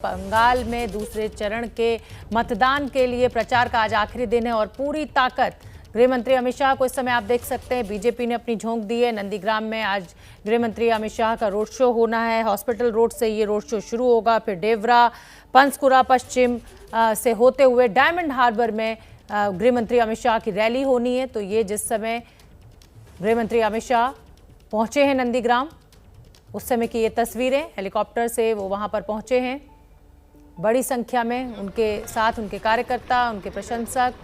बंगाल में दूसरे चरण के मतदान के लिए प्रचार का आज आखिरी दिन है और पूरी ताकत गृह मंत्री अमित शाह को इस समय आप देख सकते हैं। बीजेपी ने अपनी झोंक दी है। नंदीग्राम में आज गृह मंत्री अमित शाह का रोड शो होना है। हॉस्पिटल रोड से ये रोड शो शुरू होगा, फिर डेवरा, पंचकुला पश्चिम से होते हुए डायमंड हार्बर में गृह मंत्री अमित शाह की रैली होनी है। तो ये जिस समय गृह मंत्री अमित शाह पहुंचे हैं नंदीग्राम, उस समय की ये तस्वीरें, हेलीकॉप्टर से वो वहां पर पहुंचे हैं। बड़ी संख्या में उनके साथ उनके कार्यकर्ता, उनके प्रशंसक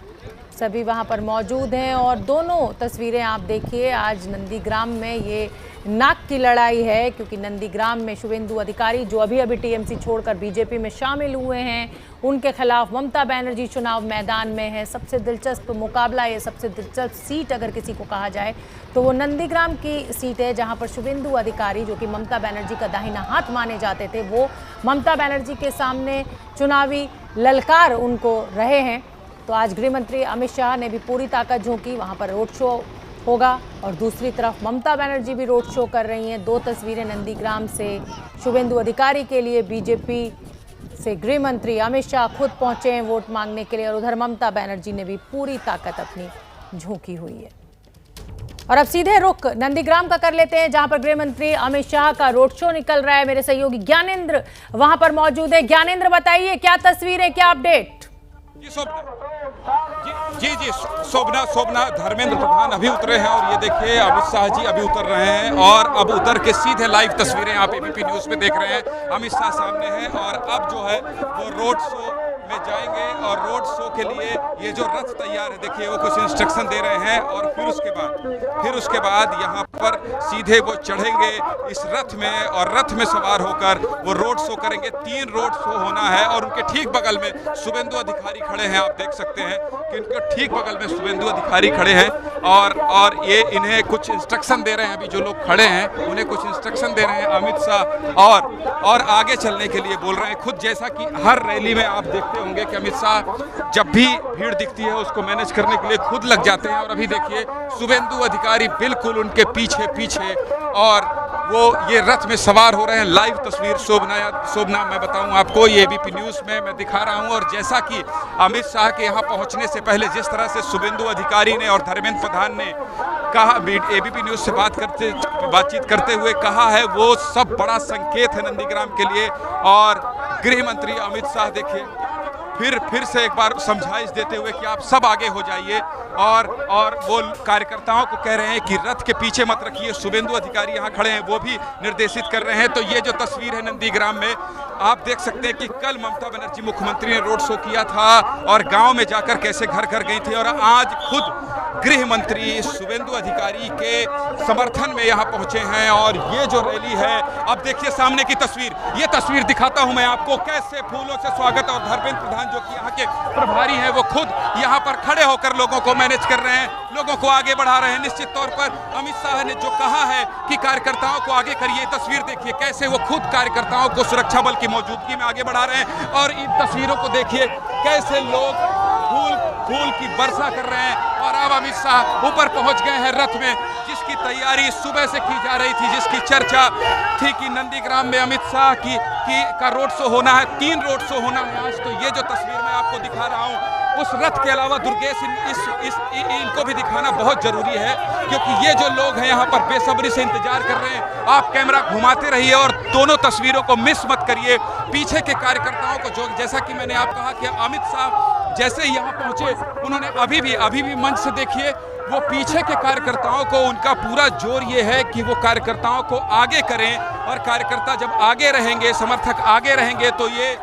सभी वहां पर मौजूद हैं। और दोनों तस्वीरें आप देखिए, आज नंदीग्राम में ये नाक की लड़ाई है, क्योंकि नंदीग्राम में शुभेंदु अधिकारी जो अभी टीएमसी छोड़कर बीजेपी में शामिल हुए हैं, उनके खिलाफ ममता बनर्जी चुनाव मैदान में है। सबसे दिलचस्प मुकाबला, ये सबसे दिलचस्प सीट अगर किसी को कहा जाए तो वो नंदीग्राम की सीट है, जहां पर शुभेंदु अधिकारी जो कि ममता बनर्जी का दाहिना हाथ माने जाते थे, वो ममता बनर्जी के सामने चुनावी ललकार उनको रहे हैं। तो आज गृह मंत्री अमित शाह ने भी पूरी ताकत झोंकी, वहां पर रोड शो होगा और दूसरी तरफ ममता बनर्जी भी रोड शो कर रही हैं। दो तस्वीरें नंदीग्राम से शुभेंदु अधिकारी के लिए, बीजेपी से गृह मंत्री अमित शाह खुद पहुंचे हैं वोट मांगने के लिए, और उधर ममता बनर्जी ने भी पूरी ताकत अपनी झोंकी हुई है। और अब सीधे रुख नंदीग्राम का कर लेते हैं, जहां पर गृह मंत्री अमित शाह का रोड शो निकल रहा है। मेरे सहयोगी ज्ञानेंद्र वहां पर मौजूद है। ज्ञानेंद्र, बताइए क्या तस्वीर है, क्या अपडेट? जी शोभना धर्मेंद्र प्रधान अभी उतरे हैं और ये देखिए अमित शाह जी अभी उतर रहे हैं और अब उतर के सीधे लाइव तस्वीरें आप एबीपी न्यूज़ पे देख रहे हैं। अमित शाह सामने हैं और अब जो है वो रोड शो में जाएंगे और रोड शो के लिए ये जो रथ तैयार है, देखिए वो कुछ इंस्ट्रक्शन दे रहे हैं और फिर उसके बाद यहाँ पर सीधे वो चढ़ेंगे इस रथ में और रथ में सवार होकर वो रोड शो करेंगे। 3 रोड शो होना है और उनके ठीक बगल में शुभेंदु अधिकारी खड़े हैं। आप देख सकते हैं कि उनके ठीक बगल में शुभेंदु अधिकारी खड़े हैं और ये इन्हें कुछ इंस्ट्रक्शन दे रहे हैं। अभी जो लोग खड़े हैं उन्हें कुछ इंस्ट्रक्शन दे रहे हैं अमित शाह और आगे चलने के लिए बोल रहे हैं खुद। जैसा कि हर रैली में आप देखते होंगे कि अमित शाह जब भी भीड़ दिखती है उसको मैनेज करने के लिए खुद लग जाते हैं। और अभी देखिए शुभेंदु अधिकारी बिल्कुल उनके पीछे और वो ये रथ में सवार हो रहे हैं। लाइव तस्वीर शोभना मैं बताऊं आपको, ये एबीपी न्यूज़ में मैं दिखा रहा हूं। और जैसा कि अमित शाह के यहाँ पहुंचने से पहले जिस तरह से शुभेंदु अधिकारी ने और धर्मेंद्र प्रधान ने कहा, एबीपी न्यूज़ से बातचीत करते हुए कहा है, वो सब बड़ा संकेत है नंदीग्राम के लिए। और गृह मंत्री अमित शाह देखिए फिर से एक बार समझाइश देते हुए कि आप सब आगे हो जाइए और वो कार्यकर्ताओं को कह रहे हैं कि रथ के पीछे मत रखिए। शुभेंदु अधिकारी यहाँ खड़े हैं, वो भी निर्देशित कर रहे हैं। तो ये जो तस्वीर है नंदीग्राम में, आप देख सकते हैं कि कल ममता बनर्जी मुख्यमंत्री ने रोड शो किया था और गांव में जाकर कैसे घर घर गई थी, और आज खुद गृह मंत्री शुभेंदु अधिकारी के समर्थन में यहाँ पहुंचे हैं। और ये जो रैली है, अब देखिए सामने की तस्वीर, ये तस्वीर दिखाता हूं मैं आपको, कैसे फूलों से स्वागत। और धर्मेंद्र प्रधान जो कि यहाँ के प्रभारी हैं, वो खुद यहाँ पर खड़े होकर लोगों को मैनेज कर रहे हैं, लोगों को आगे बढ़ा रहे हैं। निश्चित तौर पर अमित शाह ने जो कहा है कि कार्यकर्ताओं को आगे करिए, तस्वीर देखिए कैसे वो खुद कार्यकर्ताओं को सुरक्षा बल की मौजूदगी में आगे बढ़ा रहे हैं। और इन तस्वीरों को देखिए कैसे लोग फूल की वर्षा कर रहे हैं। और अब अमित शाह ऊपर पहुंच गए हैं रथ में, जिसकी तैयारी सुबह से की जा रही थी, जिसकी चर्चा थी कि नंदीग्राम में अमित शाह का रोड शो होना है। 3 रोड शो होना है आज। तो ये जो तस्वीर मैं आपको दिखा रहा हूँ, उस रथ के अलावा दुर्गेश इनको भी दिखाना बहुत जरूरी है, क्योंकि ये जो लोग हैं यहाँ पर बेसब्री से इंतजार कर रहे हैं। आप कैमरा घुमाते रहिए और दोनों तस्वीरों को मिस मत करिए। पीछे के कार्यकर्ताओं को जो, जैसा कि मैंने आप कहा कि अमित शाह जैसे ही यहाँ पहुंचे, उन्होंने अभी भी मंच से देखिए वो पीछे के कार्यकर्ताओं को, उनका पूरा जोर ये है कि वो कार्यकर्ताओं को आगे करें। और कार्यकर्ता जब आगे रहेंगे, समर्थक आगे रहेंगे, तो ये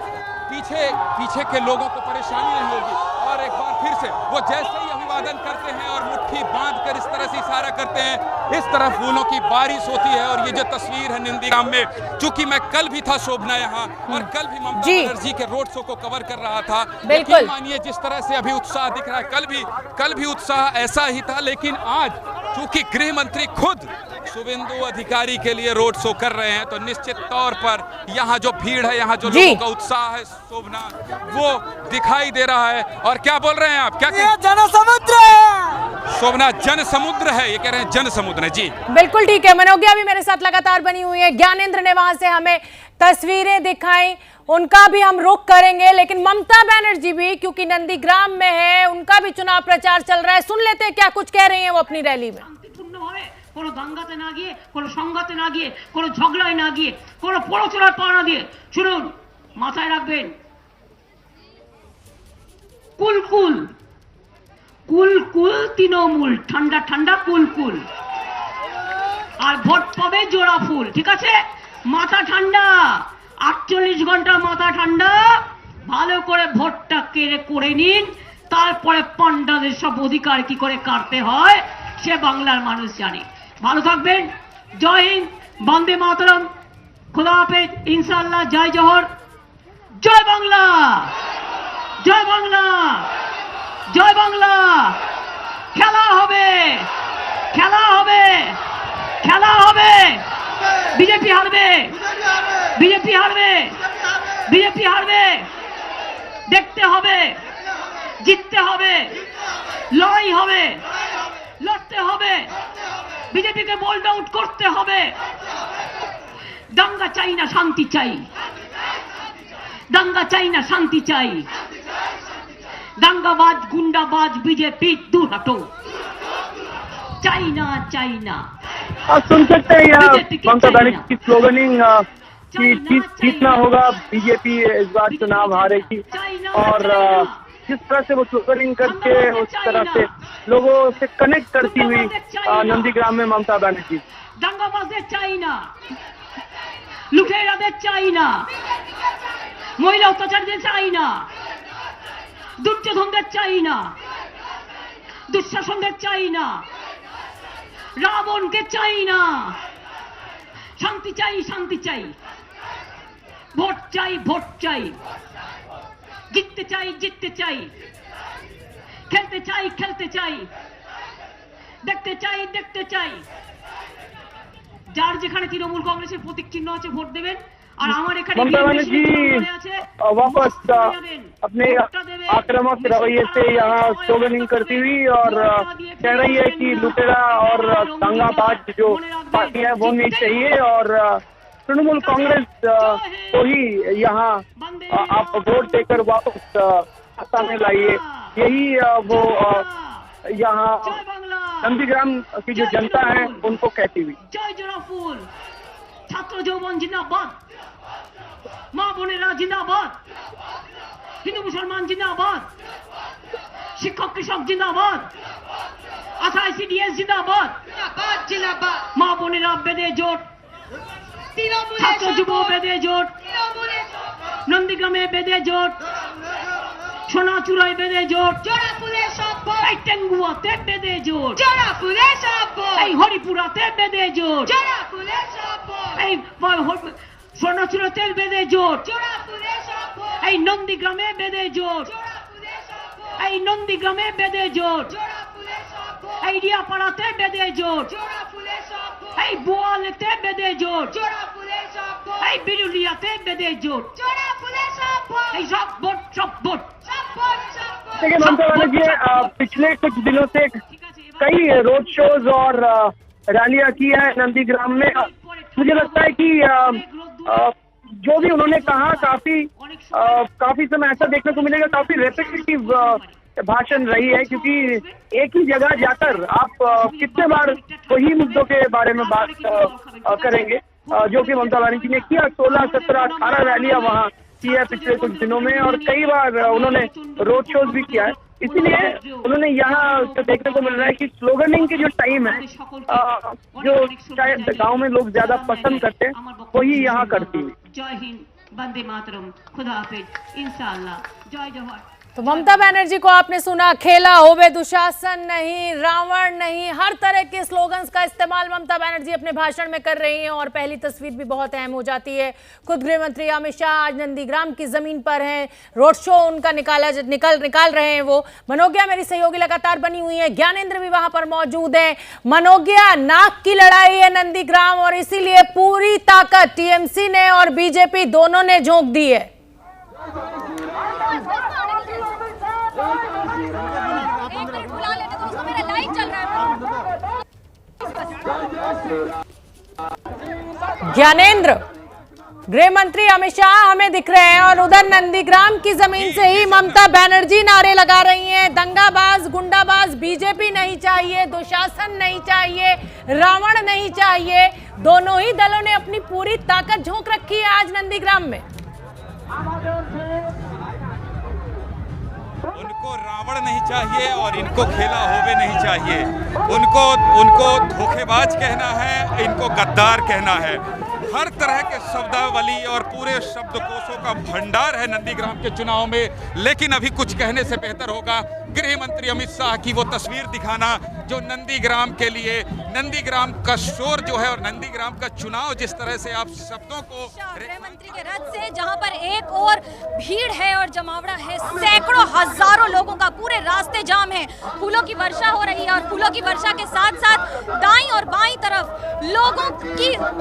पीछे के लोगों को परेशानी नहीं होगी। और एक बार फिर से वो जैसे ही अभिवादन करते हैं और मुट्ठी बांधकर इस तरह से इशारा करते हैं, इस तरह फूलों की बारिश होती है। और ये जो तस्वीर है नंदीग्राम में, चूंकि मैं कल भी था शोभना यहाँ, और कल भी ममता बनर्जी के रोड शो को कवर कर रहा था, लेकिन मानिए जिस तरह से अभी उत्साह दिख रहा है, कल भी उत्साह ऐसा ही था। लेकिन आज चूंकि गृह मंत्री खुद शुभेंदु अधिकारी के लिए रोड शो कर रहे हैं, तो निश्चित तौर पर यहाँ जो भीड़ है, यहाँ जो लोगों का उत्साह है शोभना, वो दिखाई दे रहा है। और क्या बोल रहे हैं आप, क्या जन समुद्र है शोभना? जन समुद्र है, ये कह रहे हैं जन समुद्र है। जी बिल्कुल ठीक है। मनोज्ञा भी मेरे साथ लगातार बनी हुई है। ज्ञानेंद्र ने वहां से हमें तस्वीरें दिखाई उनका भी हम रुख करेंगे, लेकिन ममता बनर्जी भी क्योंकि नंदीग्राम में है, उनका भी चुनाव प्रचार चल रहा है। सुन लेते हैं क्या कुछ कह रही हैं वो अपनी रैली में। কোনো দাঙ্গাতে না গিয়ে, কোনো সংঘাতে না গিয়ে, কোনো ঝগড়ায় না গিয়ে, কোনো পড়চড়ার পা না দিয়ে, শুনুন, মাথায় রাখবেন, কুলকুল কুলকুল তৃণমূল, ঠান্ডা ঠান্ডা কুলকুল, আর ভোট পাবে জোড়া ফুল। ঠিক আছে, মাথা ঠান্ডা, 48 ঘন্টা মাথা ঠান্ডা, ভালো করে ভোটটা কেড়ে করে নিন, তারপরে পান্ডাদের সব অধিকার কি করে কাটতে হয় সে বাংলার মানুষ জানে। ভালো থাকবেন, জয় হিন্দ, বন্দে মাতরম, খোদা হাফেজ, ইনশাআল্লাহ, জয় জোহর, জয় বাংলা, জয় বাংলা, জয় বাংলা। খেলা হবে, খেলা হবে, খেলা হবে, বিজেপি হারবে, বিজেপি হারবে, বিজেপি হারবে, দেখতে হবে, জিততে হবে, লড়াই হবে, লড়তে হবে, বিজেপিকে বোল্ড আউট করতে হবে। দাঙ্গা চাই না, শান্তি চাই, দাঙ্গা চাই না, শান্তি চাই, দাঙ্গাবাজ গুন্ডাবাজ বিজেপি दूर हटो, চাই না, চাই না। आप सुन सकते हैं यहाँ ममता बनर्जी की स्लोगनिंग कि जीतना होगा, बीजेपी इस बार चुनाव हारेगी, और जिस तरह से वो स्लोगनिंग करके उस तरह से लोगों से कनेक्ट करती हुई नंदीग्राम में ममता बनर्जी। দাঙ্গাবাজদের চাই না, লুটেরাদের চাই না, মহিলা অত্যাচারীদের চাই না, দুর্যোধনদের চাই না, দুঃশাসনদের চাই না, রাবণকে চাই না, শান্তি চাই, শান্তি চাই, ভোট চাই, ভোট চাই, জিততে চাই, জিততে চাই, খেলতে চাই, খেলতে চাই, দেখতে চাই, দেখতে চাই। যার যেখানে তৃণমূল কংগ্রেসের প্রতীক চিহ্ন আছে ভোট দেবেন, আর আমার এখানে ममता बनर्जी वापस अपने आक्रामक रवैये से यहाँ स्लोगनिंग करती हुई और कह रही है कि लुटेरा और दंगाबाज जो पार्टी है वो नहीं चाहिए, और तृणमूल कांग्रेस को ही यहाँ आप वोट देकर वापस सत्ता में लाइए, यही वो यहाँ नंदीग्राम की जो जनता है उनको कहती हुई। জয় জোড়া ফুল, ছাত্র যৌবন জিন্দাবাদ, মা বোনেরা জিন্দাবাদ, হিন্দু মুসলমান জিন্দাবাদ, শিক্ষক কৃষক জিন্দাবাদ, আশা আইসিডিএস জিন্দাবাদ, মা বোনেরা বেঁধে জোট, ছাত্র যুব বেঁধে জোট, নন্দীগ্রামে বেঁধে জোট, সোনাচূড়ায় বেঁধে জোট, এই টেঙ্গুয়াতে বেঁধে জোট, এই হরিপুরাতে বেঁধে জোট, এই সোনাচূড়াতে বেঁধে জোট, এই নন্দীগ্রামে বেঁধে জোট, এই নন্দীগ্রামে বেঁধে জোট, এই রিয়াপাড়াতে বেঁধে জোট, এই বোয়ালেতে বেঁধে জোট, এই বিরুলিয়াতে বেঁধে জোট, এই সব ভোট, সব ভোট। देखिए ममता बनर्जी पिछले कुछ दिनों से कई रोड शोज और रैलियां की है नंदीग्राम में। मुझे लगता है कि जो भी उन्होंने कहा काफी समय ऐसा देखने को मिलेगा, काफी रेपिटेटिव भाषण रही है, क्योंकि एक ही जगह जाकर आप कितने बार वही मुद्दों के बारे में बात करेंगे जो कि ममता बनर्जी ने किया। 16, 17, 18 रैलियां वहाँ की है पिछले कुछ दिनों में, और कई बार उन्होंने रोड शोज भी किया है। इसीलिए उन्होंने यहाँ जो देखने को मिल रहा है कि स्लोगनिंग की जो टाइम है, जो शायद गांव में लोग ज्यादा पसंद करते हैं, वही यहाँ करती है। जय हिंद, वंदे मातरम, खुदा हाफिज, इंशाअल्लाह, जय जवाहर। तो ममता बनर्जी को आपने सुना, खेला होवे दुशासन नहीं, रावण नहीं, हर तरह के स्लोगन्स का इस्तेमाल ममता बनर्जी अपने भाषण में कर रही हैं। और पहली तस्वीर भी बहुत अहम हो जाती है, खुद गृह मंत्री अमित शाह आज नंदीग्राम की जमीन पर हैं, रोड शो उनका निकाल रहे हैं। वो मनोज्ञा मेरी सहयोगी लगातार बनी हुई है, ज्ञानेंद्र भी वहां पर मौजूद है। मनोज्ञा, नाक की लड़ाई है नंदीग्राम, और इसीलिए पूरी ताकत टीएमसी ने और बीजेपी दोनों ने झोंक दी है। ज्ञानेंद्र, गृह मंत्री अमित शाह हमें दिख रहे हैं और उधर नंदीग्राम की जमीन से ही ममता बनर्जी नारे लगा रही हैं, दंगाबाज गुंडाबाज बीजेपी नहीं चाहिए, दुशासन नहीं चाहिए, रावण नहीं चाहिए। दोनों ही दलों ने अपनी पूरी ताकत झोंक रखी है आज नंदीग्राम में। उनको रावण नहीं चाहिए और इनको खेला होवे नहीं चाहिए। उनको धोखेबाज कहना है, इनको गद्दार कहना है। हर तरह के शब्दावली और पूरे शब्दकोशों का भंडार है नंदीग्राम के चुनाव में। लेकिन अभी कुछ कहने से बेहतर होगा गृह मंत्री अमित शाह की वो तस्वीर दिखाना जो नंदीग्राम के लिए, नंदीग्राम का शोर जो है और नंदीग्राम का चुनाव जिस तरह से आप शब्दों को गृह मंत्री के रथ से, जहां पर एक और भीड़ है और जमावड़ा है, सैकड़ों हजारों लोगों का, पूरे रास्ते जाम है, फूलों की वर्षा हो रही है और फूलों की वर्षा के साथ साथ दाईं और बाईं तरफ लोगों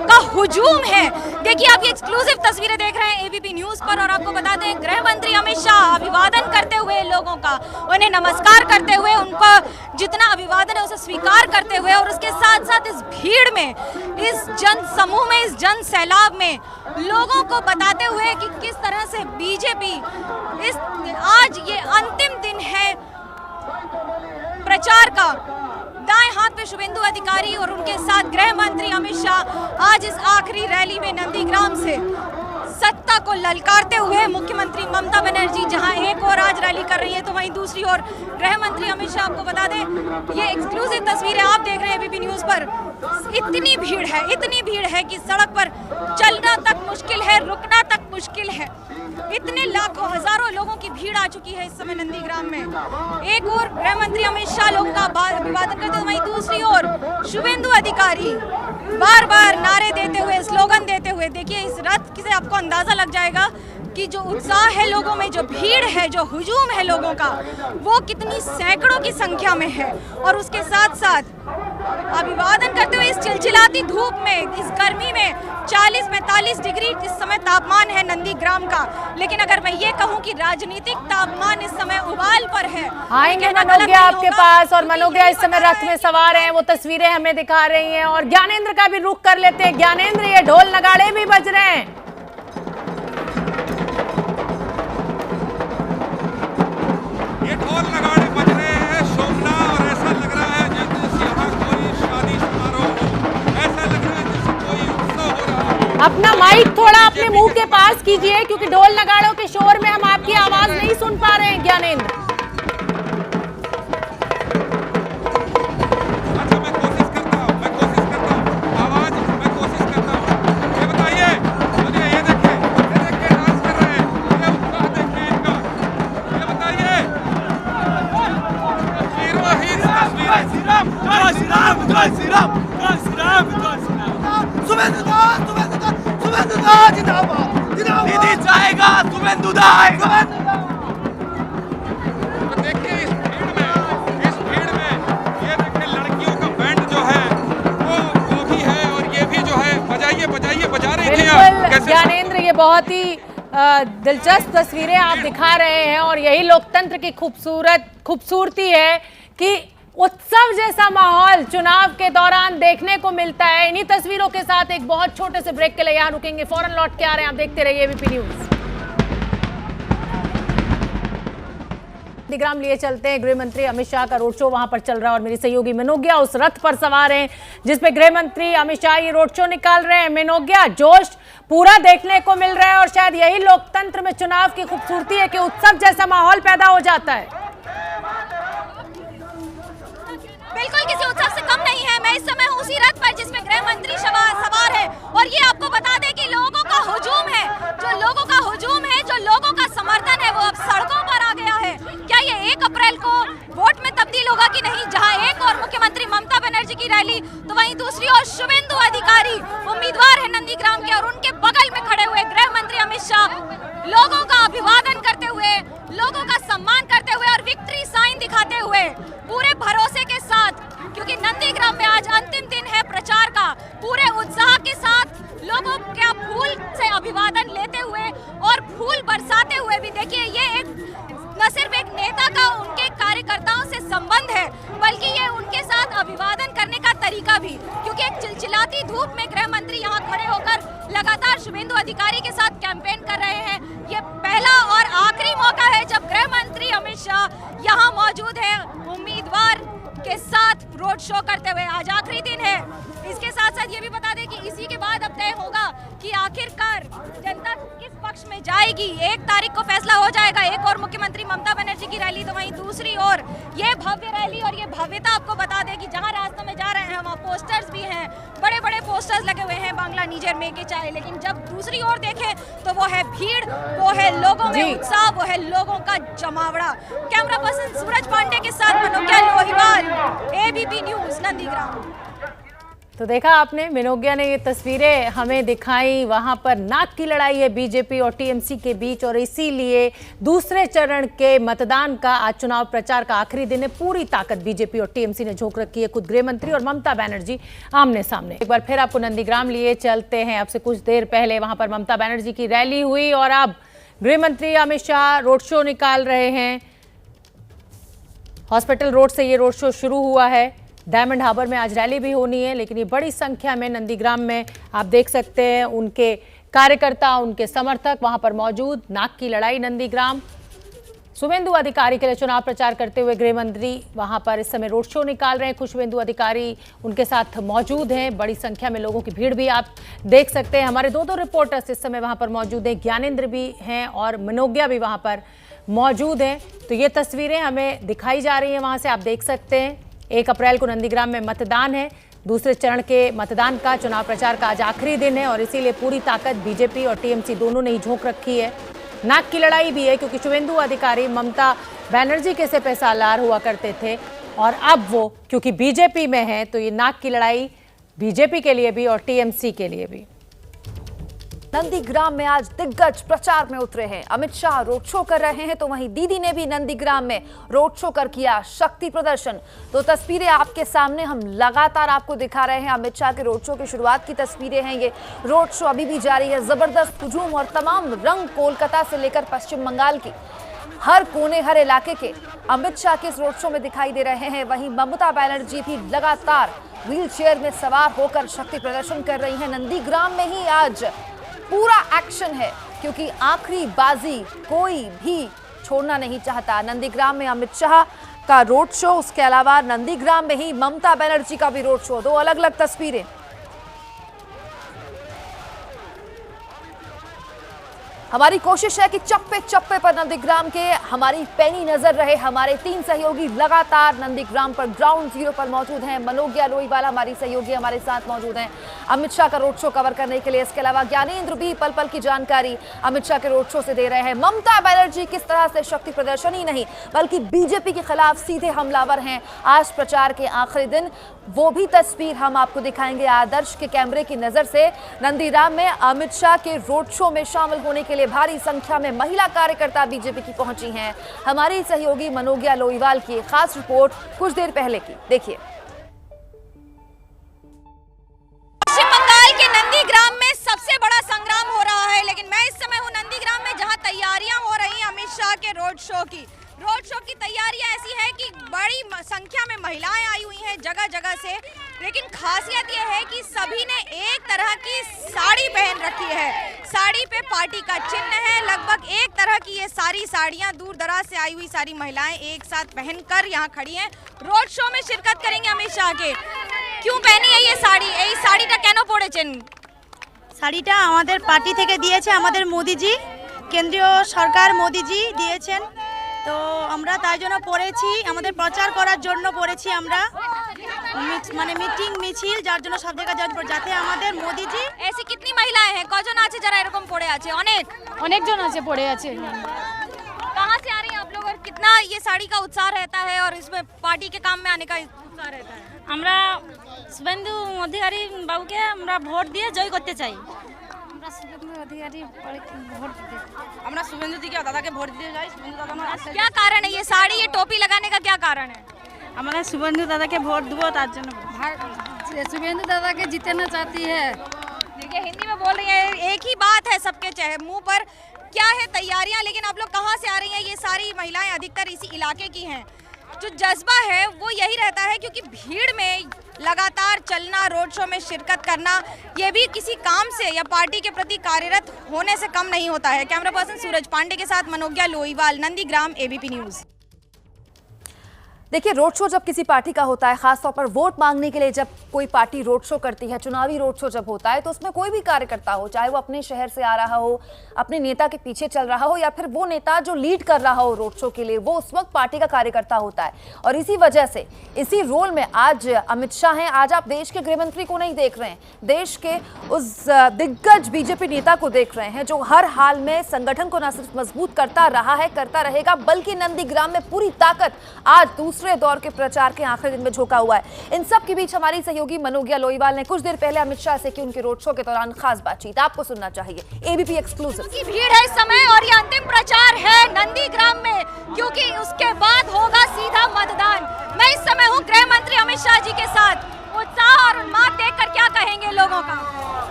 का हुजूम है। देखिए आप ये एक्सक्लूसिव तस्वीरें देख रहे हैं एबीपी न्यूज पर और आपको बता दें गृह मंत्री अमित शाह अभिवादन करते हुए लोगों का, उन्हें नमस्कार करते हुए, उनका जितना अभिवादन है उसे स्वीकार करते हुए और उसके साथ साथ इस भीड़ में, इस जन समूह में, इस जन सैलाब में लोगों को बताते हुए कि किस तरह से बीजेपी आज ये अंतिम दिन है प्रचार का। दाएं हाथ पे शुभेंदु अधिकारी और उनके साथ गृह मंत्री अमित शाह आज इस आखिरी रैली में नंदीग्राम से सत्ता को ललकारते हुए, मुख्यमंत्री ममता बनर्जी जहां एक और आज रैली कर रही है तो वहीं दूसरी ओर गृह मंत्री अमित शाह। आपको बता दें ये एक्सक्लूसिव तस्वीरें आप देख रहे हैं एबीपी न्यूज पर। इतनी भीड़ है कि सड़क पर चलना तक मुश्किल है, रुकना तक मुश्किल है। इतने लाखों हजारों लोगों की भीड़ आ चुकी है इस समय नंदीग्राम में। एक और गृह मंत्री अमित शाह लोगों का अभिवादन करते हुए, वहीं दूसरी ओर शुभेंदु अधिकारी बार बार नारे देते हुए, स्लोगन देते हुए। देखिए इस रथ से आपको अंदाजा लग जाएगा कि जो उत्साह है लोगों में, जो भीड़ है, जो हुजूम है लोगों का, वो कितनी सैकड़ों की संख्या में है। और उसके साथ साथ अभिवादन करते हुए इस चिलचिलाती धूप में, इस गर्मी में 40-45 डिग्री इस समय तापमान है नंदीग्राम का। लेकिन अगर मैं ये कहूँ कि राजनीतिक तापमान इस समय उबाल पर है। आएंगे मनोज्ञा आपके पास और मनोज्ञा इस समय रथ में सवार हैं, वो तस्वीरें हमें दिखा रही हैं और ज्ञानेंद्र का भी रुख कर लेते हैं। ज्ञानेंद्र ये ढोल नगाड़े भी बज रहे हैं। ये ढोल नगाड़े बज रहे हैं शोभना, और ऐसा लग रहा है जैसे यहाँ कोई शादी समारोह हो, ऐसा लग रहा है जैसे कोई उत्सव हो रहा है। अपना माइक थोड़ा अपने मुंह के पास कीजिए क्योंकि ढोल नगाड़ों के शोर में हम आपकी आवाज नहीं सुन पा रहे हैं ज्ञानेंद्र। अच्छा मैं कोशिश करता हूँ आवाज मैं कोशिश करता हूँ। ये बताइए मुझे, ये देखिए डांस कर रहे हैं, ये उत्साह देखिए इनका। ये बताइए तस्वीरों ही तस्वीरें। दीदी जाएगा, शुभेंदुदा आएगा। तो देखिए इस भीड़ में ये देखिए लड़कियों का बैंड जो है वो भी है और ये भी जो है बजा रही थी। बिल्कुल ज्ञानेंद्र, ये बहुत ही दिलचस्प तस्वीरें आप दिखा रहे हैं और यही लोकतंत्र की खूबसूरती है कि उत्सव जैसा माहौल चुनाव के दौरान देखने को मिलता है। इन्हीं तस्वीरों के साथ एक बहुत छोटे से ब्रेक के लिए यहाँ रुकेंगे, फौरन लौट के आ रहे हैं। आप देखते रहिए एबीपी न्यूज। नंदीग्राम लिए चलते हैं, गृह मंत्री अमित शाह का रोड शो वहां पर चल रहा है और मेरी सहयोगी मनोज्ञा उस रथ पर सवार हैं जिसमें गृह मंत्री अमित शाह ये रोड शो निकाल रहे हैं। मनोज्ञा, जोश पूरा देखने को मिल रहा है और शायद यही लोकतंत्र में चुनाव की खूबसूरती है कि उत्सव जैसा माहौल पैदा हो जाता है। बिल्कुल किसी उत्सव से कम नहीं है। मैं इस समय हूँ उसी रथ पर जिसमें गृह मंत्री सवार है और ये आपको बता दें कि लोगों का हुजूम है, जो लोगों का समर्थन है वो अब सड़कों पर आ गया है। क्या ये 1 अप्रैल को वोट में तब्दील होगा कि नहीं? जहां एक और मुख्यमंत्री ममता बनर्जी की रैली तो वहीं दूसरी ओर शुभेंदु अधिकारी उम्मीदवार है नंदीग्राम के और उनके बगल में खड़े हुए गृह मंत्री अमित शाह लोगों का अभिवादन करते हुए, लोगों का सम्मान करते हुए और विक्ट्री साइन दिखाते हुए पूरे भरोसे के साथ, क्योंकि नंदीग्राम में आज अंतिम दिन है प्रचार का, पूरे उत्साह के साथ लोगों का फूल से अभिवादन लेते हुए और फूल बरसाते हुए भी। देखिए ये न सिर्फ एक नेता का उनके कार्यकर्ताओं से संबंध है बल्कि ये उनके साथ अभिवादन करने का तरीका भी, क्योंकि एक चिलचिलाती धूप में गृह मंत्री यहाँ खड़े होकर लगातार शुभेंदु अधिकारी के साथ कैंपेन कर रहे हैं। ये पहला और आखिरी मौका है जब गृह मंत्री अमित शाह यहाँ मौजूद है उम्मीदवार के साथ रोड शो करते हुए। आज आखिरी दिन है। इसके साथ साथ ये भी बता दें कि इसी के बाद अब तय होगा कि आखिरकार जनता किस पक्ष में जाएगी। 1 तारीख को फैसला हो जाएगा। एक और मुख्यमंत्री ममता बनर्जी की रैली, तो वहीं दूसरी ओर ये भव्य रैली और ये भव्यता आपको बता दें कि जहां रास्तों में जा रहे हैं वहाँ पोस्टर्स भी हैं, बड़े बड़े पोस्टर्स लगे हुए हैं बांग्ला निजर में के चाहे। लेकिन जब दूसरी ओर देखें तो वो है भीड़, वो है लोगों में उत्साह, वो है लोगों का जमावड़ा। कैमरा पर्सन सूरज पांडे के साथ मनोज्ञा लोहिवाल, एबीपी न्यूज, नंदीग्राम। तो देखा आपने, मनोज्ञा ने ये तस्वीरें हमें दिखाई। वहां पर नाक की लड़ाई है बीजेपी और टीएमसी के बीच और इसीलिए दूसरे चरण के मतदान का आज चुनाव प्रचार का आखिरी दिन है। पूरी ताकत बीजेपी और टीएमसी ने झोंक रखी है। खुद गृह मंत्री और ममता बनर्जी आमने सामने। एक बार फिर आपको नंदीग्राम लिए चलते हैं। अब से कुछ देर पहले वहां पर ममता बनर्जी की रैली हुई और अब गृह मंत्री अमित शाह रोड शो निकाल रहे हैं। हॉस्पिटल रोड से ये रोड शो शुरू हुआ है। डायमंड हार्बर में आज रैली भी होनी है, लेकिन ये बड़ी संख्या में नंदीग्राम में आप देख सकते हैं उनके कार्यकर्ता, उनके समर्थक वहां पर मौजूद। नाक की लड़ाई नंदीग्राम। शुभेंदु अधिकारी के लिए चुनाव प्रचार करते हुए गृह मंत्री वहां पर इस समय रोड शो निकाल रहे हैं। खुद शुभेंदु अधिकारी उनके साथ मौजूद हैं। बड़ी संख्या में लोगों की भीड़ भी आप देख सकते हैं। हमारे दो रिपोर्टर्स इस समय वहां पर मौजूद हैं। ज्ञानेंद्र भी हैं और मनोज्ञा भी वहां पर मौजूद हैं। तो ये तस्वीरें हमें दिखाई जा रही हैं, वहां से आप देख सकते हैं। 1 अप्रैल को नंदीग्राम में मतदान है। दूसरे चरण के मतदान का, चुनाव प्रचार का आज आखिरी दिन है और इसीलिए पूरी ताकत बीजेपी और टीएमसी दोनों ने ही झोंक रखी है। नाक की लड़ाई भी है क्योंकि शुभेंदु अधिकारी ममता बनर्जी के से पैसालार हुआ करते थे और अब वो क्योंकि बीजेपी में है तो ये नाक की लड़ाई बीजेपी के लिए भी और टीएमसी के लिए भी। नंदीग्राम में आज दिग्गज प्रचार में उतरे हैं। अमित शाह रोड शो कर रहे हैं तो वहीं दीदी ने भी नंदीग्राम में रोड शो कर किया शक्ति प्रदर्शन। तो तस्वीरें आपके सामने हम लगातार आपको दिखा रहे हैं। अमित शाह के रोड शो की शुरुआत की तस्वीरें हैं ये। रोड शो अभी भी जारी है। जबरदस्त हुजूम और तमाम रंग कोलकाता से लेकर पश्चिम बंगाल की हर कोने, हर इलाके के अमित शाह के इस रोड शो में दिखाई दे रहे हैं। वहीं ममता बनर्जी भी लगातार व्हील चेयर में सवार होकर शक्ति प्रदर्शन कर रही है। नंदीग्राम में ही आज पूरा एक्शन है क्योंकि आखिरी बाजी कोई भी छोड़ना नहीं चाहता। नंदीग्राम में अमित शाह का रोड शो, उसके अलावा नंदीग्राम में ही ममता बनर्जी का भी रोड शो। 2 अलग अलग तस्वीरें। हमारी कोशिश है कि चप्पे चप्पे पर नंदीग्राम के हमारी पैनी नजर रहे। हमारे 3 सहयोगी लगातार नंदीग्राम पर ग्राउंड जीरो पर मौजूद हैं। मनोज्ञा लोहिवाल हमारी सहयोगी हमारे साथ मौजूद हैं अमित शाह का रोड शो कवर करने के लिए। इसके अलावा ज्ञानेंद्र भी पल पल की जानकारी अमित शाह के रोड शो से दे रहे हैं। ममता बनर्जी किस तरह से शक्ति प्रदर्शन ही नहीं बल्कि बीजेपी के खिलाफ सीधे हमलावर हैं आज प्रचार के आखिरी दिन। वो भी तस्वीर हम आपको दिखाएंगे आदर्श के कैमरे की नजर से। नंदीग्राम में अमित शाह के रोड शो में शामिल होने के लिए भारी संख्या में महिला कार्यकर्ता बीजेपी की पहुंची हैं। हमारी सहयोगी मनोज्ञा लोहिवाल की खास रिपोर्ट कुछ देर पहले की, देखिए। पश्चिम बंगाल के नंदीग्राम में सबसे बड़ा संग्राम हो रहा है, लेकिन मैं इस समय हूँ नंदीग्राम में जहां तैयारियां हो रही हैं अमित शाह के रोड शो की। रोड शो की तैयारियां ऐसी है कि बड़ी संख्या में महिलाएं आई हुई हैं जगह जगह से, लेकिन खासियत यह है कि सभी ने एक तरह की साड़ी पहन रखी है। साड़ी पे पार्टी का चिन्ह है। लगभग एक तरह की ये सारी साड़ियां दूर दराज से आई हुई सारी महिलाएं एक साथ पहनकर यहाँ खड़ी हैं। रोड शो में शिरकत करेंगे अमित शाह के। क्यों पहनी है ये साड़ी? এই শাড়িটা কেন পরেছেন? শাড়িটা আমাদের পার্টি থেকে দিয়েছে আমাদের মোদিজি, কেন্দ্রীয় সরকার মোদিজি দিয়েছেন। তো আমরা তাই জন্য পড়েছি, আমাদের প্রচার করার জন্য পড়েছি আমরা, মানে মিটিং মিছিল যার জন্য সব জায়গায় যাতে আমাদের মোদিজি। ऐसी कितनी महिलाएं हैं? कौन আছে যারা এরকম পড়ে আছে? অনেক জন আছে পড়ে আছে। कहाँ से आ रही हैं आप लोग और कितना ये साड़ी का उत्साह रहता है और इसमें पार्टी के काम में आने का उत्साह रहता है? আমরা শুভেন্দু অধিকারী বাবুকে আমরা ভোট দিয়ে জয় করতে চাই। আমরা শুভেন্দু অধিকারী ভোট দিতে, আমরা শুভেন্দু দিকে দাদাকে ভোট দিতে যাই। শুভেন্দু দাদা আমার क्या कारण है? ये साड़ी, ये टोपी लगाने का क्या कारण है? আমাদের শুভেন্দু দাদাকে ভোট দেবো তার জন্য। शुभेंदु दादा के जीतना चाहती है। देखिए हिंदी में बोल रही है, एक ही बात है सबके चेहरे मुंह पर। क्या है तैयारियां, लेकिन आप लोग कहाँ से आ रही हैं? ये सारी महिलाएं अधिकतर इसी इलाके की हैं। जो जज्बा है वो यही रहता है, क्योंकि भीड़ में लगातार चलना, रोड शो में शिरकत करना, ये भी किसी काम से या पार्टी के प्रति कार्यरत होने से कम नहीं होता है। कैमरा पर्सन सूरज पांडे के साथ मनोज्ञा लोईवाल, नंदीग्राम, एबीपी न्यूज। देखिए, रोड शो जब किसी पार्टी का होता है, खासतौर पर वोट मांगने के लिए जब कोई पार्टी रोड शो करती है, चुनावी रोड शो जब होता है, तो उसमें कोई भी कार्यकर्ता हो, चाहे वो अपने शहर से आ रहा हो, अपने नेता के पीछे चल रहा हो, या फिर वो नेता जो लीड कर रहा हो रोड शो के लिए, वो उस वक्त पार्टी का कार्यकर्ता होता है। और इसी वजह से इसी रोल में आज अमित शाह हैं। आज आप देश के गृहमंत्री को नहीं देख रहे हैं, देश के उस दिग्गज बीजेपी नेता को देख रहे हैं जो हर हाल में संगठन को न सिर्फ मजबूत करता रहा है, करता रहेगा, बल्कि नंदीग्राम में पूरी ताकत आज दूसरे दौर के प्रचार के आखिरी दिन में झोंका हुआ है। इन सब के बीच हमारी सहयोगी मनोज्ञा लोईवाल ने कुछ देर पहले अमित शाह से की उनके रोड शो के दौरान खास बातचीत, आपको सुनना चाहिए। एबीपी एक्सक्लूसिव की भीड़ है इस समय और ये अंतिम प्रचार है नंदीग्राम में, क्योंकि उसके बाद होगा सीधा मतदान। मैं इस समय हूँ गृह मंत्री अमित शाह जी के साथ। उत्साह और उन्माद देखकर क्या कहेंगे लोगों का?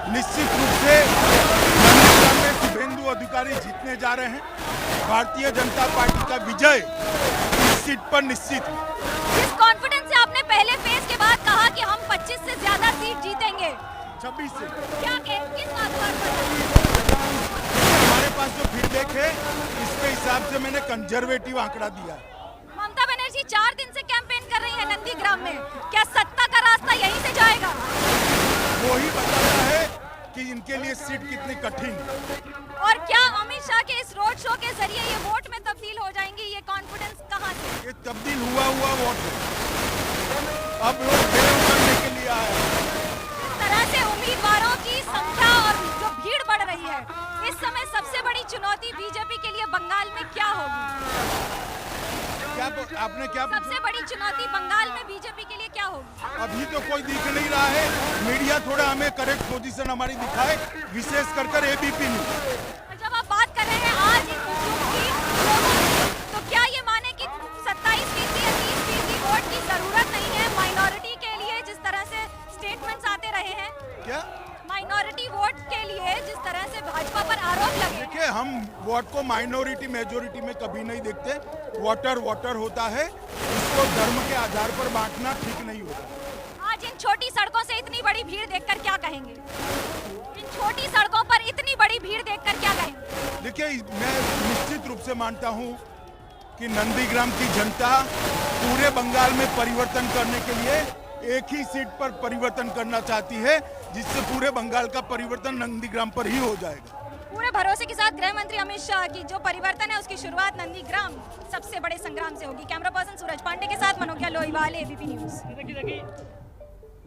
निश्चित रूप से नंदीग्राम में शुभेंदु अधिकारी जीतने जा रहे हैं। भारतीय जनता पार्टी का विजय इस सीट पर निश्चित है। जिस कॉन्फिडेंस से आपने पहले फेज के बाद कहा कि हम 25 से ज्यादा सीट जीतेंगे, 26 से क्या किस आधार पर? हमारे पास जो फीडबैक है इसके हिसाब से मैंने कंजर्वेटिव आंकड़ा दिया है। ममता बनर्जी 4 दिन से कैंपेन कर रही है नंदीग्राम में, क्या सत्ता का रास्ता यहीं से जाएगा? वो ही बताता है कि इनके लिए सीट कितनी कठिन है। और क्या अमित शाह के इस रोड शो के जरिए ये वोट में तब्दील हो जाएंगी? ये कॉन्फिडेंस कहाँ से? ये तब्दील हुआ वोट है, अब लोग फेल करने के लिए आए हैं। इस तरह से उम्मीदवारों की संख्या और जो भीड़ बढ़ रही है, इस समय सबसे बड़ी चुनौती बीजेपी के लिए बंगाल में क्या होगी? आपने क्या पूछा? सबसे बड़ी चुनौती बंगाल में बीजेपी के लिए क्या होगी? अभी तो कोई दिख नहीं रहा है। मीडिया थोड़ा हमें करेक्ट पोजीशन हमारी दिखाए, विशेष कर एबीपी न्यूज। जब आप बात कर रहे हैं आज की, तो क्या ये माने कि 27% या 30% वोट की जरूरत नहीं है माइनॉरिटी के लिए, जिस तरह से स्टेटमेंट्स आते रहे हैं? क्या माइनॉरिटी वोट के लिए जिस तरह से भाजपा पर आरोप लगे? देखिए, हम वोट को माइनॉरिटी मेजोरिटी में कभी नहीं देखते। वोटर होता है, इसको धर्म के आधार पर बांटना ठीक नहीं होता। आज इन छोटी सड़कों से इतनी बड़ी भीड़ देखकर क्या कहेंगे? इन छोटी सड़कों पर इतनी बड़ी भीड़ देखकर क्या कहेंगे? देखिए, मैं निश्चित रूप से मानता हूँ कि नंदीग्राम की जनता पूरे बंगाल में परिवर्तन करने के लिए एक ही सीट पर परिवर्तन करना चाहती है, जिससे पूरे बंगाल का परिवर्तन नंदीग्राम पर ही हो जाएगा। पूरे भरोसे के साथ गृह मंत्री अमित शाह की जो परिवर्तन है उसकी शुरुआत नंदीग्राम सबसे बड़े संग्राम से होगी। कैमरा पर्सन सूरज पांडे के साथ मनोज्ञा लोईवाल, एबीपी न्यूज।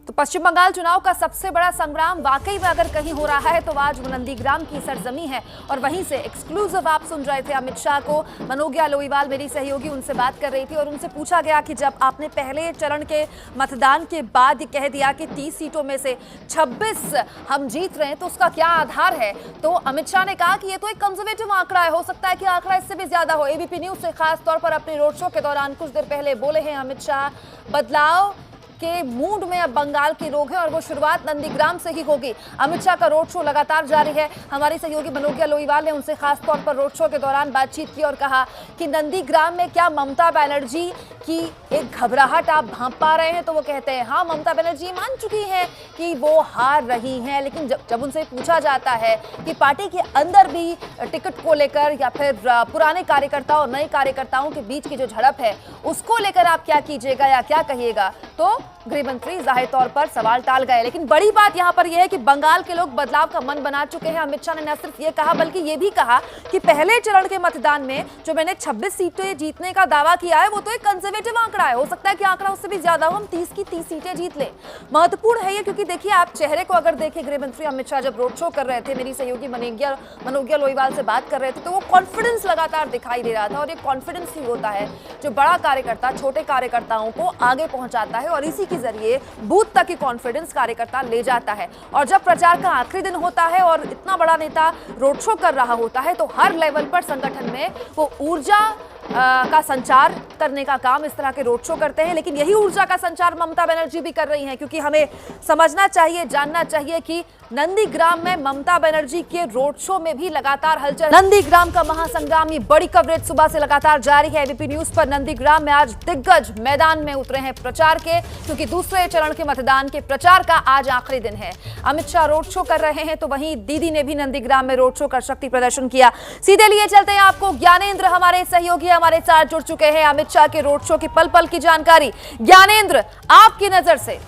तो पश्चिम बंगाल चुनाव का सबसे बड़ा संग्राम वाकई में अगर कहीं हो रहा है तो आज वो नंदीग्राम की सरजमी है। और वहीं से एक्सक्लूसिव आप सुन रहे थे अमित शाह को। मनोज्ञा लोईवाल मेरी सहयोगी उनसे बात कर रही थी और उनसे पूछा गया कि जब आपने पहले चरण के मतदान के बाद ये कह दिया कि 30 सीटों में से 26 हम जीत रहे हैं तो उसका क्या आधार है, तो अमित शाह ने कहा कि ये तो एक कंजर्वेटिव आंकड़ा है, हो सकता है कि आंकड़ा इससे भी ज्यादा हो। एबीपी न्यूज से खास तौर पर अपने रोड शो के दौरान कुछ देर पहले बोले हैं अमित शाह, बदलाव के मूड में अब बंगाल के लोग हैं और वो शुरुआत नंदीग्राम से ही होगी। अमित शाह का रोड शो लगातार जारी है। हमारी सहयोगी मनोज्ञा लोईवाल ने उनसे खास तौर पर रोड शो के दौरान बातचीत की और कहा कि नंदीग्राम में क्या ममता बनर्जी की एक घबराहट आप भांप पा रहे हैं? तो वो कहते हैं हाँ, ममता बनर्जी मान चुकी हैं कि वो हार रही हैं, लेकिन जब उनसे पूछा जाता है कि पार्टी के अंदर भी टिकट को लेकर या फिर पुराने कार्यकर्ताओं और नए कार्यकर्ताओं के बीच की जो झड़प है उसको लेकर आप क्या कीजिएगा या क्या कहिएगा, तो गृह मंत्री जाहिर तौर पर सवाल टाल गए। लेकिन बड़ी बात यहां पर यह है कि बंगाल के लोग बदलाव का मन बना चुके हैं। अमित शाह ने न सिर्फ ये कहा बल्कि ये भी कहा कि पहले चरण के मतदान में जो मैंने 26 सीटें जीतने का दावा किया है वो तो एक कंजर्वेटिव आंकड़ा है, हो सकता है कि आंकड़ा उससे भी ज्यादा हो, हम 30 की 30 सीटें जीत लें। महत्वपूर्ण है ये, क्योंकि देखिए आप चेहरे को अगर देखें, गृह मंत्री अमित शाह जब रोड शो कर रहे थे, मेरी सहयोगी मनोज्ञा लोईवाल से बात कर रहे थे, तो वो कॉन्फिडेंस लगातार दिखाई दे रहा था। और ये कॉन्फिडेंस ही होता है जो बड़ा कार्यकर्ता छोटे कार्यकर्ताओं को आगे पहुंचाता है और इसी के जरिए बूथ तक की कॉन्फिडेंस कार्यकर्ता ले जाता है। और जब प्रचार का आखिरी दिन होता है और इतना बड़ा नेता रोड शो कर रहा होता है तो हर लेवल पर संगठन में वो ऊर्जा का संचार करने का काम इस तरह के रोड शो करते हैं। लेकिन यही ऊर्जा का संचार ममता बनर्जी भी कर रही हैं, क्योंकि हमें समझना चाहिए, जानना चाहिए कि नंदीग्राम में ममता बनर्जी के रोड शो में भी लगातार हलचल। नंदीग्राम का महासंग्राम, ये बड़ी कवरेज सुबह से लगातार जारी है। एबीपी न्यूज पर नंदीग्राम में आज दिग्गज मैदान में उतरे हैं प्रचार के, क्योंकि दूसरे चरण के मतदान के प्रचार का आज आखिरी दिन है। अमित शाह रोड शो कर रहे हैं तो वहीं दीदी ने भी नंदीग्राम में रोड शो कर शक्ति प्रदर्शन किया। सीधे लिए चलते हैं आपको, ज्ञानेंद्र हमारे सहयोगी हमारे साथ जुड़ चुके हैं। अमित शाह के रोड शो की पल पल की जानकारी ज्ञानेंद्र आपकी नजर से।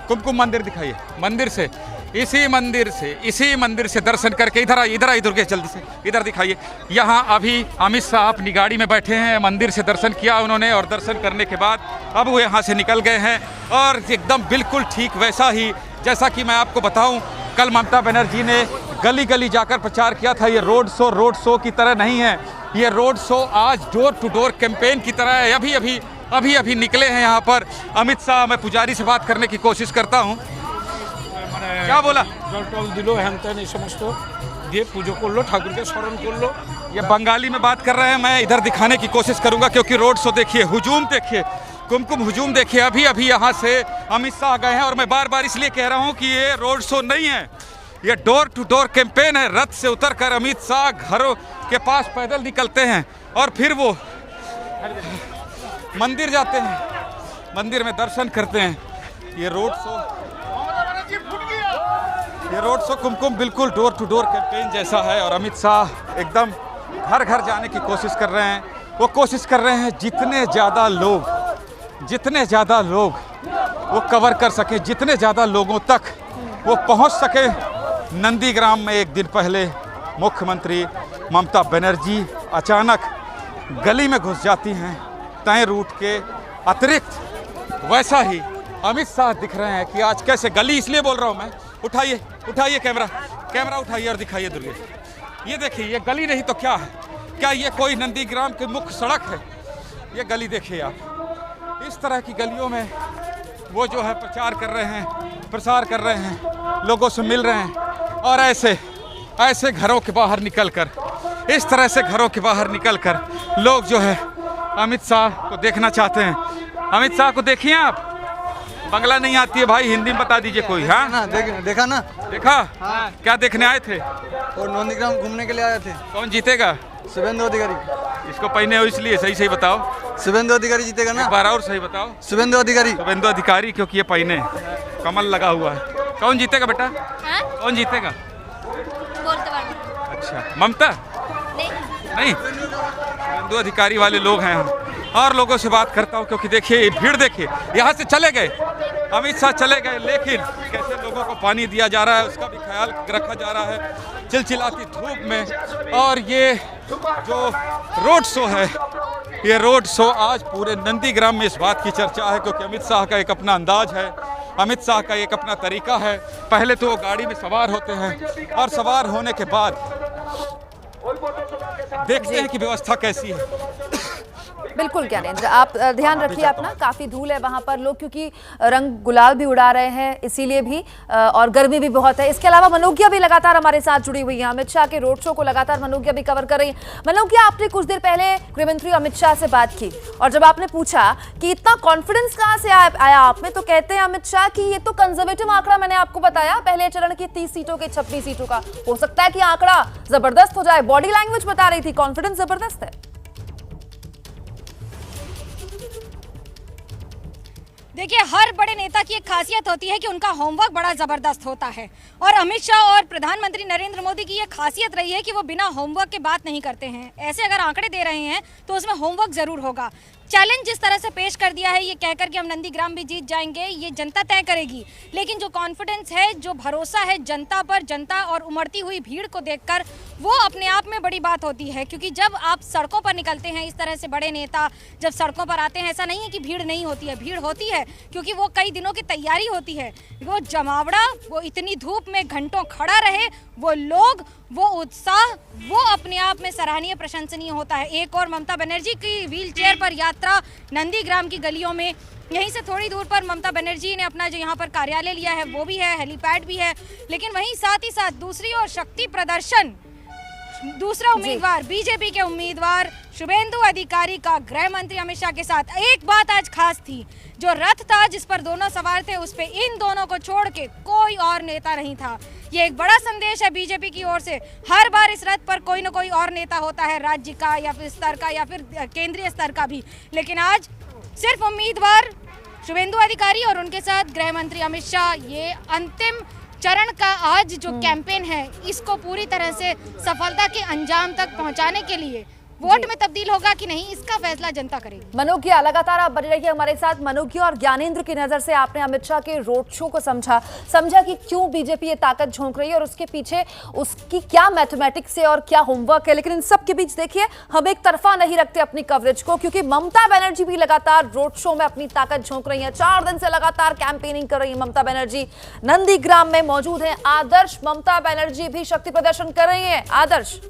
कुमकुम मंदिर दिखाइए, मंदिर से, इसी मंदिर से दर्शन करके इधर के जल्दी से इधर दिखाइए। यहाँ अभी अमित शाह अपनी गाड़ी में बैठे हैं, मंदिर से दर्शन किया उन्होंने और दर्शन करने के बाद अब वो यहाँ से निकल गए हैं। और एकदम बिल्कुल ठीक वैसा ही जैसा कि मैं आपको बताऊं, कल ममता बनर्जी ने गली गली जाकर प्रचार किया था। ये रोड शो की तरह नहीं है, ये रोड शो आज डोर टू डोर कैंपेन की तरह है। अभी निकले हैं यहाँ पर अमित शाह। मैं पुजारी से बात करने की कोशिश करता हूँ। क्या बोला? जल दिलो हेन समस्त दिए पूजो कर लो, ठाकुर के स्मरण कर लो। ये बंगाली में बात कर रहे हैं, मैं इधर दिखाने की कोशिश करूंगा क्योंकि रोड शो देखिए, हुजूम देखिए, कुमकुम हुजूम देखिए। अभी यहाँ से अमित शाह गए हैं और मैं बार बार इसलिए कह रहा हूँ कि ये रोड शो नहीं है, ये डोर टू डोर कैंपेन है। रथ से उतरकर अमित शाह घरों के पास पैदल निकलते हैं और फिर वो मंदिर जाते हैं, मंदिर में दर्शन करते हैं। ये रोड शो कुमकुम बिल्कुल डोर टू डोर कैंपेन जैसा है और अमित शाह एकदम घर घर जाने की कोशिश कर रहे हैं। वो कोशिश कर रहे हैं जितने ज़्यादा लोग वो कवर कर सके, जितने ज़्यादा लोगों तक वो पहुंच सके। नंदीग्राम में एक दिन पहले मुख्यमंत्री ममता बनर्जी अचानक गली में घुस जाती हैं, तय रूट के अतिरिक्त वैसा ही अमित शाह दिख रहे हैं कि आज कैसे गली, इसलिए बोल रहा हूं मैं। उठाइए कैमरा उठाइए और दिखाइए दुर्गे। ये देखिए, ये गली नहीं तो क्या है? क्या ये कोई नंदीग्राम की मुख्य सड़क है? ये गली देखिए आप। इस तरह की गलियों में वो जो है प्रसार कर रहे हैं, लोगों से मिल रहे हैं और ऐसे घरों के बाहर निकलकर, इस तरह से घरों के बाहर निकलकर लोग जो है अमित शाह को देखना चाहते हैं। अमित शाह को देखिए आप। बंगला नहीं आती है भाई, हिंदी में बता दीजिए कोई। हाँ देखा हाँ। क्या देखने आए थे? और नंदीग्राम घूमने के लिए आए थे। कौन जीतेगा? शुभेंदु अधिकारी। इसको पहने हो इसलिए सही बताओ। शुभेंदु अधिकारी जीतेगा ना? एक बार और सही बताओ। शुभेंदु अधिकारी क्योंकि ये पहने कमल लगा हुआ है। कौन जीतेगा बेटा? कौन जीतेगा? अच्छा, ममता नहीं, शुभेंदु अधिकारी वाले लोग हैं यहाँ। और लोगों से बात करता हूँ क्योंकि देखिए भीड़ देखिए। यहाँ से चले गए अमित शाह, चले गए, लेकिन कैसे लोगों को पानी दिया जा रहा है उसका भी ख्याल रखा जा रहा है चिलचिलाती धूप में। और ये जो रोड शो है, ये रोड शो आज पूरे नंदीग्राम में इस बात की चर्चा है क्योंकि अमित शाह का एक अपना अंदाज है, अमित शाह का एक अपना तरीका है। पहले तो वो गाड़ी में सवार होते हैं और सवार होने के बाद देखते हैं कि व्यवस्था कैसी है। बिल्कुल ज्ञानेंद्र, आप ध्यान रखिए अपना, काफी धूल है वहां पर, लोग क्योंकि रंग गुलाल भी उड़ा रहे हैं इसीलिए भी, और गर्मी भी बहुत है। इसके अलावा मनोज्ञा भी लगातार हमारे साथ जुड़ी हुई है। अमित शाह के रोड शो को लगातार मनोज्ञा भी कवर कर रही है। मनोज्ञा, आपने कुछ देर पहले गृहमंत्री अमित शाह से बात की और जब आपने पूछा कि इतना कॉन्फिडेंस कहां से आया आप में, तो कहते हैं अमित शाह कि ये तो कंजर्वेटिव आंकड़ा मैंने आपको बताया, पहले चरण की 30 सीटों के 26 सीटों का, हो सकता है कि आंकड़ा जबरदस्त हो जाए। बॉडी लैंग्वेज बता रही थी, कॉन्फिडेंस जबरदस्त है। देखिए, हर बड़े नेता की एक खासियत होती है कि उनका होमवर्क बड़ा जबरदस्त होता है और अमित शाह और प्रधानमंत्री नरेंद्र मोदी की ये खासियत रही है कि वो बिना होमवर्क के बात नहीं करते हैं। ऐसे अगर आंकड़े दे रहे हैं तो उसमें होमवर्क जरूर होगा। चैलेंज जिस तरह से पेश कर दिया है, ये कहकर कि हम नंदीग्राम भी जीत जाएंगे, ये जनता तय करेगी, लेकिन जो कॉन्फिडेंस है, जो भरोसा है जनता पर, जनता और उमड़ती हुई भीड़ को देखकर, वो अपने आप में बड़ी बात होती है। क्योंकि जब आप सड़कों पर निकलते हैं, इस तरह से बड़े नेता जब सड़कों पर आते हैं, ऐसा नहीं है कि भीड़ नहीं होती है, भीड़ होती है क्योंकि वो कई दिनों की तैयारी होती है। वो जमावड़ा, वो इतनी धूप में घंटों खड़ा रहे, वो लोग, वो उत्साह, वो अपने आप में सराहनीय, प्रशंसनीय होता है। एक और ममता बनर्जी की व्हीलचेयर पर यात्रा नंदीग्राम की गलियों में, यहीं से थोड़ी दूर पर ममता बनर्जी ने अपना जो यहाँ पर कार्यालय लिया है वो भी है, हेलीपैड भी है, लेकिन वहीं साथ ही साथ दूसरी ओर शक्ति प्रदर्शन दूसरा उम्मीदवार बीजेपी के उम्मीदवार शुभेंदु अधिकारी का गृह मंत्री अमित शाह के साथ एक बात आज खास थी, जो रथ था जिस पर दोनों सवार थे उस पे इन दोनों को छोड़ के कोई और नेता नहीं था। ये एक बड़ा संदेश है बीजेपी की ओर से। हर बार इस रथ पर कोई न कोई और नेता होता है, राज्य का या फिर स्तर का या फिर केंद्रीय स्तर का भी, लेकिन आज सिर्फ उम्मीदवार शुभेंदु अधिकारी और उनके साथ गृह मंत्री अमित शाह। ये अंतिम चरण का आज जो कैंपेन है इसको पूरी तरह से सफलता के अंजाम तक पहुंचाने के लिए वोट में तब्दील होगा कि नहीं, इसका फैसला जनता करेगी। मनोकिया, लगातार आप बने रहिए हमारे साथ। मनोकिया और ज्ञानेंद्र की नजर से आपने अमित शाह के रोड शो को समझा कि क्यों बीजेपी ये ताकत झोंक रही है और उसके पीछे उसकी क्या मैथमेटिक्स है और क्या होमवर्क है। लेकिन इन सब के बीच देखिए, हम एक तरफा नहीं रखते अपनी कवरेज को, क्योंकि ममता बनर्जी भी लगातार रोड शो में अपनी ताकत झोंक रही है। 4 दिन से लगातार कैंपेनिंग कर रही है ममता बनर्जी। नंदीग्राम में मौजूद है आदर्श, ममता बनर्जी भी शक्ति प्रदर्शन कर रही है। आदर्श,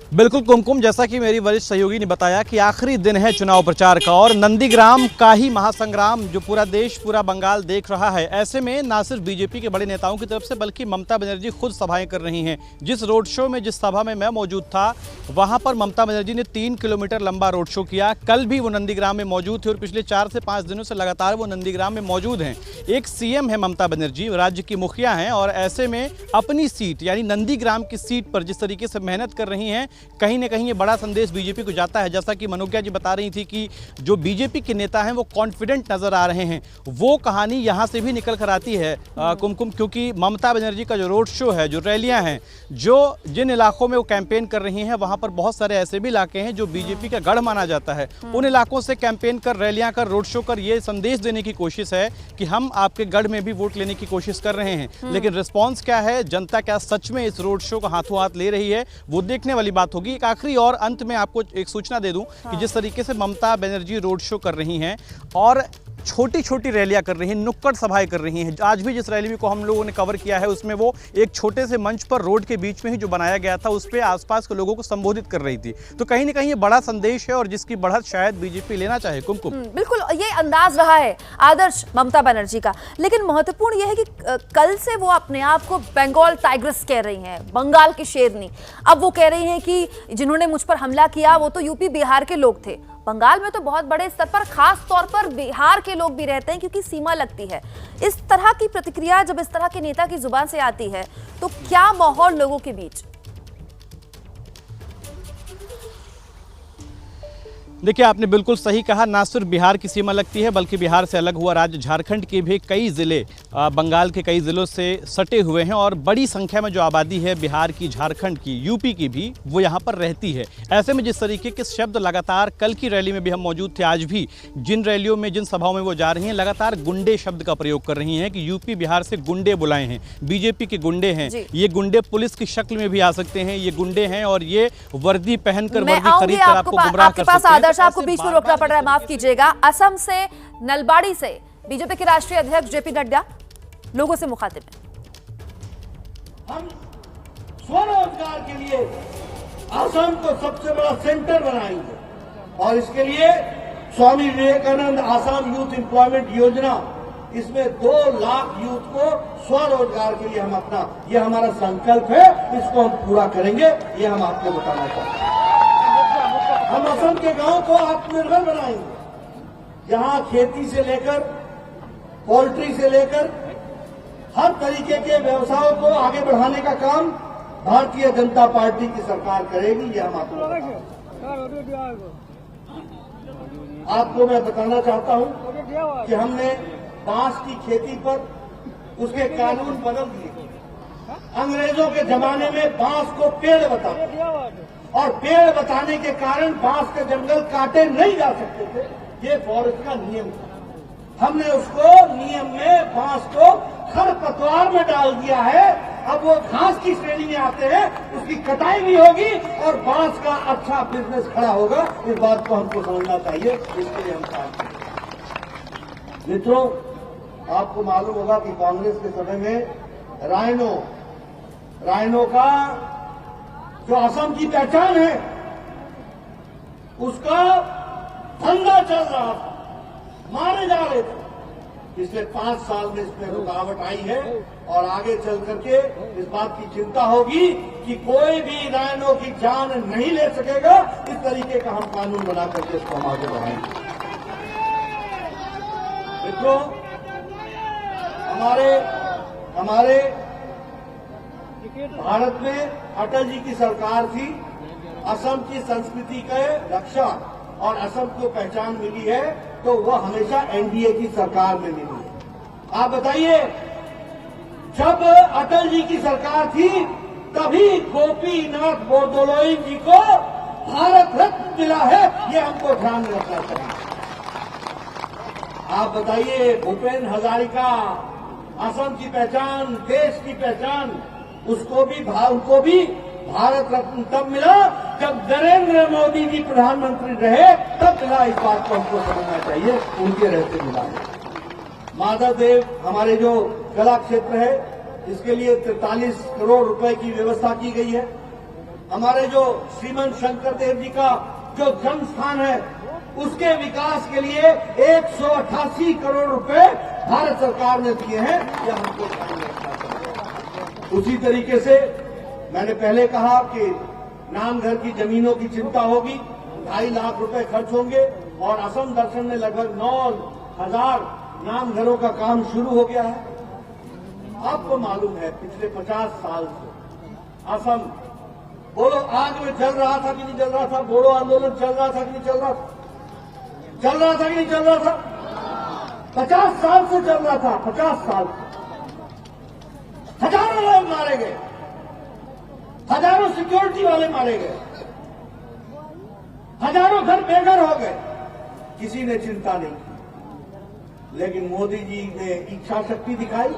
बिल्कुल कुमकुम, जैसा कि मेरी वरिष्ठ सहयोगी ने बताया कि आखिरी दिन है चुनाव प्रचार का और नंदीग्राम का ही महासंग्राम जो पूरा देश, पूरा बंगाल देख रहा है। ऐसे में ना सिर्फ बीजेपी के बड़े नेताओं की तरफ से बल्कि ममता बनर्जी खुद सभाएं कर रही हैं। जिस रोड शो में, जिस सभा में मैं मौजूद था, वहां पर ममता बनर्जी ने 3 किलोमीटर लंबा रोड शो किया। कल भी वो नंदीग्राम में मौजूद थे और पिछले 4 से 5 दिनों से लगातार वो नंदीग्राम में मौजूद हैं। एक सीएम है ममता बनर्जी, राज्य की मुखिया हैं और ऐसे में अपनी सीट यानी नंदीग्राम की सीट पर जिस तरीके से मेहनत कर रही हैं, कहीं ना कहीं ये बड़ा संदेश बीजेपी को जाता है। जैसा कि मनोकिया जी बता रही थी कि जो बीजेपी के नेता हैं वो कॉन्फिडेंट नजर आ रहे हैं, वो कहानी यहाँ से भी निकल कर आती है कुमकुम, क्योंकि ममता बनर्जी का जो रोड शो है, जो रैलियां हैं, जो जिन इलाकों में वो कैंपेन कर रही हैं, वहाँ पर बहुत सारे ऐसे भी इलाके हैं जो बीजेपी का गढ़ माना जाता है। उन इलाकों से कैंपेन कर, रैलियां कर, रोड शो कर ये संदेश देने की कोशिश है कि हम आपके गढ़ में भी वोट लेने की कोशिश कर रहे हैं। लेकिन रिस्पॉन्स क्या है, जनता क्या सच में इस रोड शो को हाथों हाथ ले रही है, वो देखने वाली बात होगी। एक आखिरी और अंत में आपको एक सूचना दे दूं कि जिस तरीके से ममता बनर्जी रोड शो कर रही हैं और छोटी छोटी रैलियां कर रही हैं, नुक्कड़ सभाएं कर रही हैं। आज भी जिस रैली को हम लोगों ने कवर किया है उसमें वो एक छोटे से मंच पर रोड के बीच में ही जो बनाया गया था उस पर आसपास के लोगों को संबोधित कर रही थी। तो कहीं ना कहीं ये बड़ा संदेश है और जिसकी बढ़त शायद बीजेपी लेना चाहे। कुमकुम, बिल्कुल ये अंदाज रहा है आदर्श ममता बनर्जी का। लेकिन महत्वपूर्ण यह है कि कल से वो अपने आप को बंगाल टाइग्रेस कह रही हैं, बंगाल की शेरनी। अब वो कह रही हैं कि जिन्होंने मुझ पर हमला किया वो तो यूपी बिहार के लोग थे। बंगाल में तो बहुत बड़े स्तर पर, खास तौर पर बिहार के लोग भी रहते हैं क्योंकि सीमा लगती है। इस तरह की प्रतिक्रिया जब इस तरह के नेता की जुबान से आती है तो क्या माहौल लोगों के बीच? देखिए, आपने बिल्कुल सही कहा, ना सिर्फ बिहार की सीमा लगती है बल्कि बिहार से अलग हुआ राज्य झारखंड के भी कई ज़िले बंगाल के कई ज़िलों से सटे हुए हैं और बड़ी संख्या में जो आबादी है बिहार की, झारखंड की, यूपी की भी, वो यहाँ पर रहती है। ऐसे में जिस तरीके के शब्द लगातार, कल की रैली में भी हम मौजूद थे, आज भी जिन रैलियों में, जिन सभाओं में वो जा रही हैं, लगातार गुंडे शब्द का प्रयोग कर रही हैं कि यूपी बिहार से गुंडे बुलाए हैं, बीजेपी के गुंडे हैं। ये गुंडे पुलिस की शक्ल में भी आ सकते हैं, ये गुंडे हैं और ये वर्दी पहनकर, वर्दी खरीद कर आपको गुमराह कर सकते हैं। आपको बीच में रोकना पड़ रहा है, माफ कीजिएगा। असम से, नलबाड़ी से बीजेपी के राष्ट्रीय अध्यक्ष जेपी नड्डा लोगों से मुखातिब हैं। हम स्वरोजगार के लिए असम को सबसे बड़ा सेंटर बनाएंगे और इसके लिए स्वामी विवेकानंद आसाम यूथ एम्प्लॉयमेंट योजना, इसमें 2 लाख यूथ को स्वरोजगार के लिए हम अपना, ये हमारा संकल्प है, इसको हम पूरा करेंगे, ये हम आपको बताना चाहते हैं। हम असम के गांव को आत्मनिर्भर बनाएंगे, जहां खेती से लेकर, पोल्ट्री से लेकर हर तरीके के व्यवसायों को आगे बढ़ाने का काम भारतीय जनता पार्टी की सरकार करेगी, ये हम आपको मैं बताना चाहता हूं कि हमने बांस की खेती पर उसके कानून बदल दिए। अंग्रेजों के जमाने में बांस को पेड़ बताते और पेड़ बताने के कारण बांस के जंगल काटे नहीं जा सकते थे, ये फॉरेस्ट का नियम था। हमने उसको नियम में बांस को खरपतवार में डाल दिया है। अब वो घास की श्रेणी में आते हैं, उसकी कटाई भी होगी और बांस का अच्छा बिजनेस खड़ा होगा। इस बात को हमको समझना चाहिए, इसके लिए हम काम करेंगे। मित्रों, आपको मालूम होगा कि कांग्रेस के समय में राइनो का जो असम की पहचान है उसका धंधा चल रहा था, मारे जा रहे थे। पिछले 5 साल में इसमें रुकावट आई है और आगे चल करके इस बात की चिंता होगी कि कोई भी रायनों की जान नहीं ले सकेगा। इस तरीके का हम कानून बना करके इसको हम आगे बढ़ाएंगे। मित्रों, हमारे भारत में अटल जी की सरकार थी। असम की संस्कृति के रक्षा और असम को पहचान मिली है तो वह हमेशा एनडीए की सरकार में मिली है। आप बताइए, जब अटल जी की सरकार थी तभी गोपीनाथ बोरदोलोई जी को भारत रत्न मिला है, ये हमको ध्यान में रखना चाहिए। आप बताइए, भूपेन हजारिका असम की पहचान, देश की पहचान, उनको भी भारत रत्न तब मिला जब नरेंद्र मोदी जी प्रधानमंत्री रहे, तब मिला। इस बात को हमको समझना चाहिए, उनके रहते मिला। माधव देव हमारे जो कला क्षेत्र है, इसके लिए 43 करोड़ रुपए की व्यवस्था की गई है। हमारे जो श्रीमंत शंकर देव जी का जो जन्म स्थान है, उसके विकास के लिए 188 करोड़ रुपए भारत सरकार ने दिए हैं। यह हमको ध्यान रखना चाहिए। उसी तरीके से मैंने पहले कहा कि नामघर की जमीनों की चिंता होगी, 2.5 लाख रुपए खर्च होंगे और असम दर्शन में लगभग 9,000 नामघरों का काम शुरू हो गया है। आपको मालूम है, पिछले 50 साल से असम बोलो आग में जल रहा था कि नहीं जल रहा था, बोडो आंदोलन चल रहा था कि नहीं चल रहा था, चल रहा था कि नहीं चल रहा था, 50 साल से चल रहा था। 50 साल हजारों लोग मारे गए, हजारों सिक्योरिटी वाले मारे गए, हजारों घर बेघर हो गए, किसी ने चिंता नहीं की। लेकिन मोदी जी ने इच्छा शक्ति दिखाई,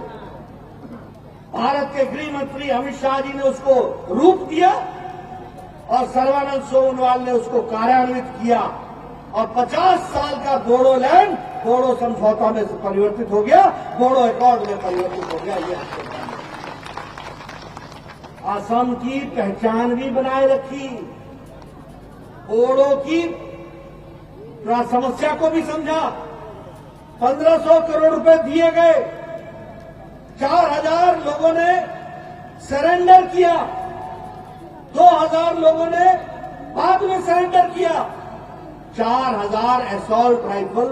भारत के गृह मंत्री अमित शाह जी ने उसको रूप दिया और सर्बानंद सोनोवाल ने उसको कार्यान्वित किया और 50 साल का बोडोलैंड बोडो समझौता में परिवर्तित हो गया, बोडो एकॉर्ड में परिवर्तित हो गया। ये असम की पहचान भी बनाए रखी, बोडो की समस्या को भी समझा। 1500 करोड़ रुपए दिए गए, 4000 लोगों ने सरेंडर किया, 2000 लोगों ने बाद में सरेंडर किया, 4000 असॉल्ट राइफल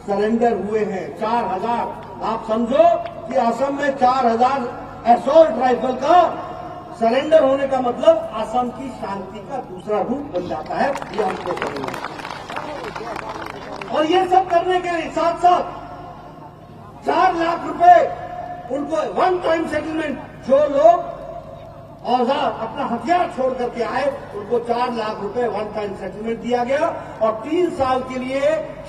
सरेंडर हुए हैं। 4000, आप समझो कि असम में 4000 असॉल्ट राइफल का सरेंडर होने का मतलब असम की शांति का दूसरा रूप बन जाता है। ये हमको समझना है। और ये सब करने के साथ साथ 4 लाख रुपए उनको वन टाइम सेटलमेंट, जो लोग औजार अपना हथियार छोड़ करके आए उनको 4 लाख रुपए वन टाइम सेटलमेंट दिया गया और 3 साल के लिए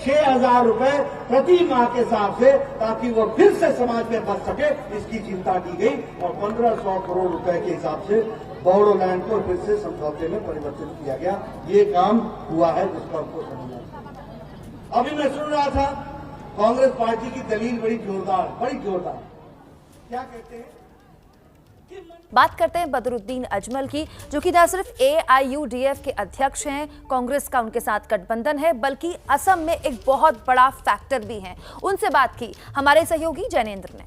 6,000 रुपए प्रति माह के हिसाब से, ताकि वो फिर से समाज में बच सके, इसकी चिंता की गई और 1500 करोड़ रुपए के हिसाब से बोडोलैंड को फिर से समझौते में परिवर्तित किया गया। ये काम हुआ है जिसका हमको समझना। अभी मैं सुन रहा था कांग्रेस पार्टी की दलील बड़ी जोरदार। क्या कहते हैं? बात करते हैं बदरुद्दीन अजमल की, जो कि न सिर्फ AIUDF के अध्यक्ष हैं, कांग्रेस का उनके साथ गठबंधन है, बल्कि असम में एक बहुत बड़ा फैक्टर भी हैं। उनसे बात की हमारे सहयोगी जैनेंद्र ने।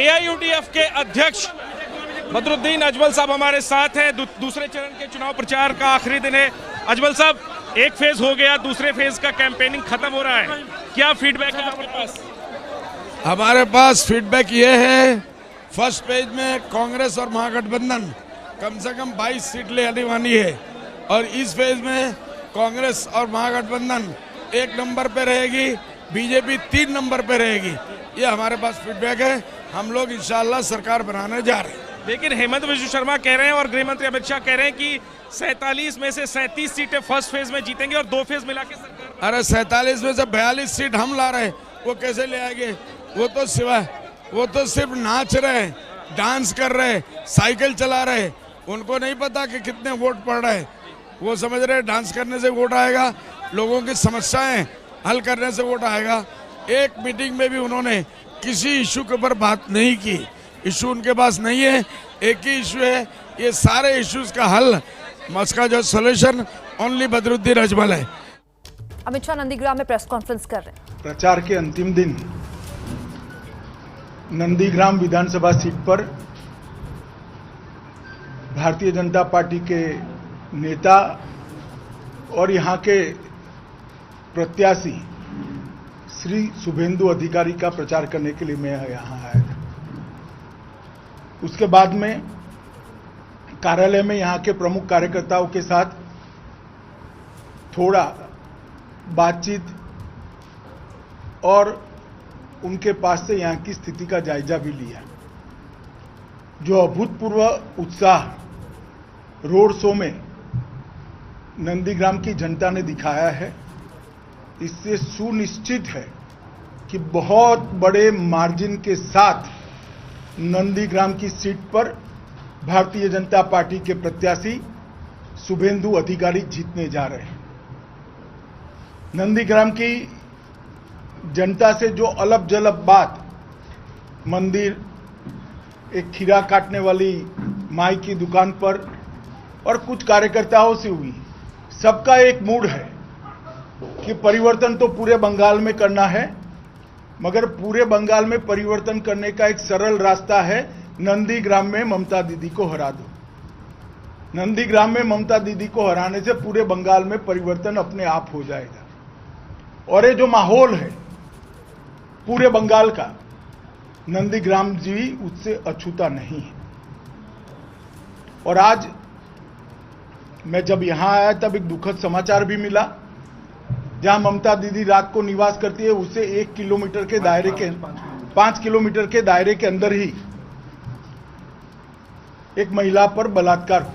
AIUDF के अध्यक्ष बदरुद्दीन अजमल साहब हमारे साथ हैं। दूसरे चरण के चुनाव प्रचार का आखिरी दिन है। अजमल साहब, एक फेज हो गया, दूसरे फेज का कैंपेनिंग खत्म हो रहा है, क्या फीडबैक है आपके पास? हमारे पास फीडबैक ये है, फर्स्ट पेज में कांग्रेस और महागठबंधन कम से कम 22 सीट ले आने वाली है और इस फेज में कांग्रेस और महागठबंधन 1 नंबर पे रहेगी, बीजेपी 3 नंबर पे रहेगी। ये हमारे पास फीडबैक है। हम लोग इंशाल्लाह सरकार बनाने जा रहे हैं। लेकिन हेमंत विश्व शर्मा कह रहे हैं और गृह मंत्री अमित शाह कह रहे हैं कि 47 में से 37 सीटें फर्स्ट फेज में जीतेंगे और 2 फेज मिला के सरकार। अरे 47 में से 42 सीट हम ला रहे हैं, वो कैसे ले आएंगे? वो तो सिर्फ नाच रहे, डांस कर रहे, साइकिल चला रहे, उनको नहीं पता कि कितने वोट पड़ रहे हैं। वो समझ रहे डांस करने से वोट आएगा, लोगों की समस्याएं हल करने से वोट आएगा। एक मीटिंग में भी उन्होंने किसी इशू के ऊपर बात नहीं की। इशू उनके पास नहीं है, एक ही इशू है, ये सारे इश्यूज का हल, इसका जो सोल्यूशन ओनली बदरुद्दीन अजमल है। अमित शाह नंदीग्राम में प्रेस कॉन्फ्रेंस कर रहे हैं। प्रचार के अंतिम दिन नंदीग्राम विधानसभा सीट पर भारतीय जनता पार्टी के नेता और यहां के प्रत्याशी श्री शुभेंदु अधिकारी का प्रचार करने के लिए मैं यहां आया था। उसके बाद में कार्यालय में यहां के प्रमुख कार्यकर्ताओं के साथ थोड़ा बातचीत और उनके पास से यहां की स्थिति का जायजा भी लिया। जो अभूतपूर्व उत्साह रोड शो में नंदीग्राम की जनता ने दिखाया है, इससे सुनिश्चित है कि बहुत बड़े मार्जिन के साथ नंदीग्राम की सीट पर भारतीय जनता पार्टी के प्रत्याशी शुभेंदु अधिकारी जीतने जा रहे हैं। नंदीग्राम की जनता से जो अलग जलब बात मंदिर, एक खीरा काटने वाली माई की दुकान पर और कुछ कार्यकर्ताओं से हुई, सबका एक मूड है कि परिवर्तन तो पूरे बंगाल में करना है, मगर पूरे बंगाल में परिवर्तन करने का एक सरल रास्ता है, नंदीग्राम में ममता दीदी को हरा दो। नंदीग्राम में ममता दीदी को हराने से पूरे बंगाल में परिवर्तन अपने आप हो जाएगा। और ये जो माहौल है पूरे बंगाल का, नंदीग्राम जी उससे अछूता नहीं है। और आज मैं जब यहां आया तब एक दुखद समाचार भी मिला, जहां ममता दीदी रात को निवास करती है उससे 1 किलोमीटर के दायरे के 5 किलोमीटर के दायरे के अंदर ही एक महिला पर बलात्कार हुआ।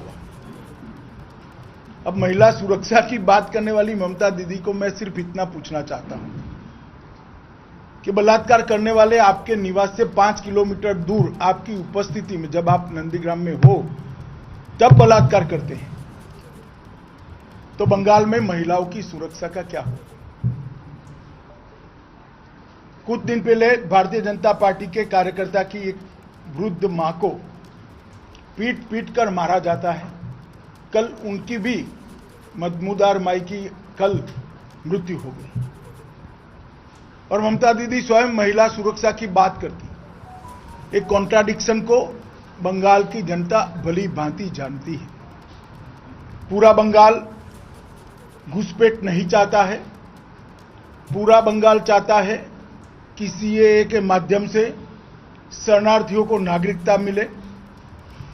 अब महिला सुरक्षा की बात करने वाली ममता दीदी को मैं सिर्फ इतना पूछना चाहता हूं कि बलात्कार करने वाले आपके निवास से 5 किलोमीटर दूर आपकी उपस्थिति में, जब आप नंदीग्राम में हो तब बलात्कार करते हैं, तो बंगाल में महिलाओं की सुरक्षा का क्या हो? कुछ दिन पहले भारतीय जनता पार्टी के कार्यकर्ता की एक वृद्ध मां को पीट पीट कर मारा जाता है। कल उनकी भी मदमुदार माई की कल मृत्यु हो गई और ममता दीदी स्वयं महिला सुरक्षा की बात करती। एक कॉन्ट्राडिक्शन को बंगाल की जनता भली भांति जानती है। पूरा बंगाल घुसपैठ नहीं चाहता है, पूरा बंगाल चाहता है कि सीएए के माध्यम से शरणार्थियों को नागरिकता मिले।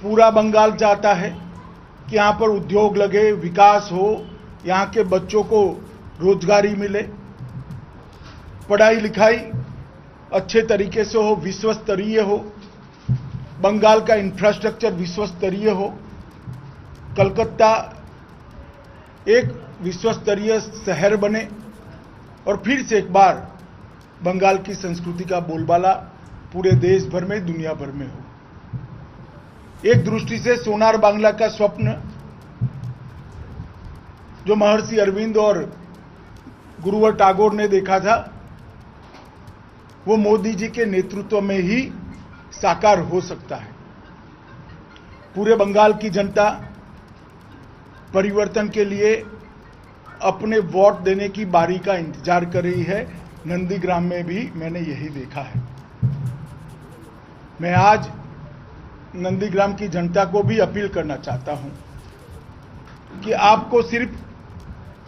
पूरा बंगाल चाहता है कि यहाँ पर उद्योग लगे, विकास हो, यहाँ के बच्चों को रोजगारी मिले, पढ़ाई लिखाई अच्छे तरीके से हो, विश्व स्तरीय हो, बंगाल का इंफ्रास्ट्रक्चर विश्व स्तरीय हो, कलकत्ता एक विश्व स्तरीय शहर बने और फिर से एक बार बंगाल की संस्कृति का बोलबाला पूरे देश भर में, दुनिया भर में हो। एक दृष्टि से सोनार बांग्ला का स्वप्न जो महर्षि अरविंद और गुरुवर टैगोर ने देखा था, वो मोदी जी के नेतृत्व में ही साकार हो सकता है। पूरे बंगाल की जनता परिवर्तन के लिए अपने वोट देने की बारी का इंतजार कर रही है। नंदीग्राम में भी मैंने यही देखा है। मैं आज नंदीग्राम की जनता को भी अपील करना चाहता हूं कि आपको सिर्फ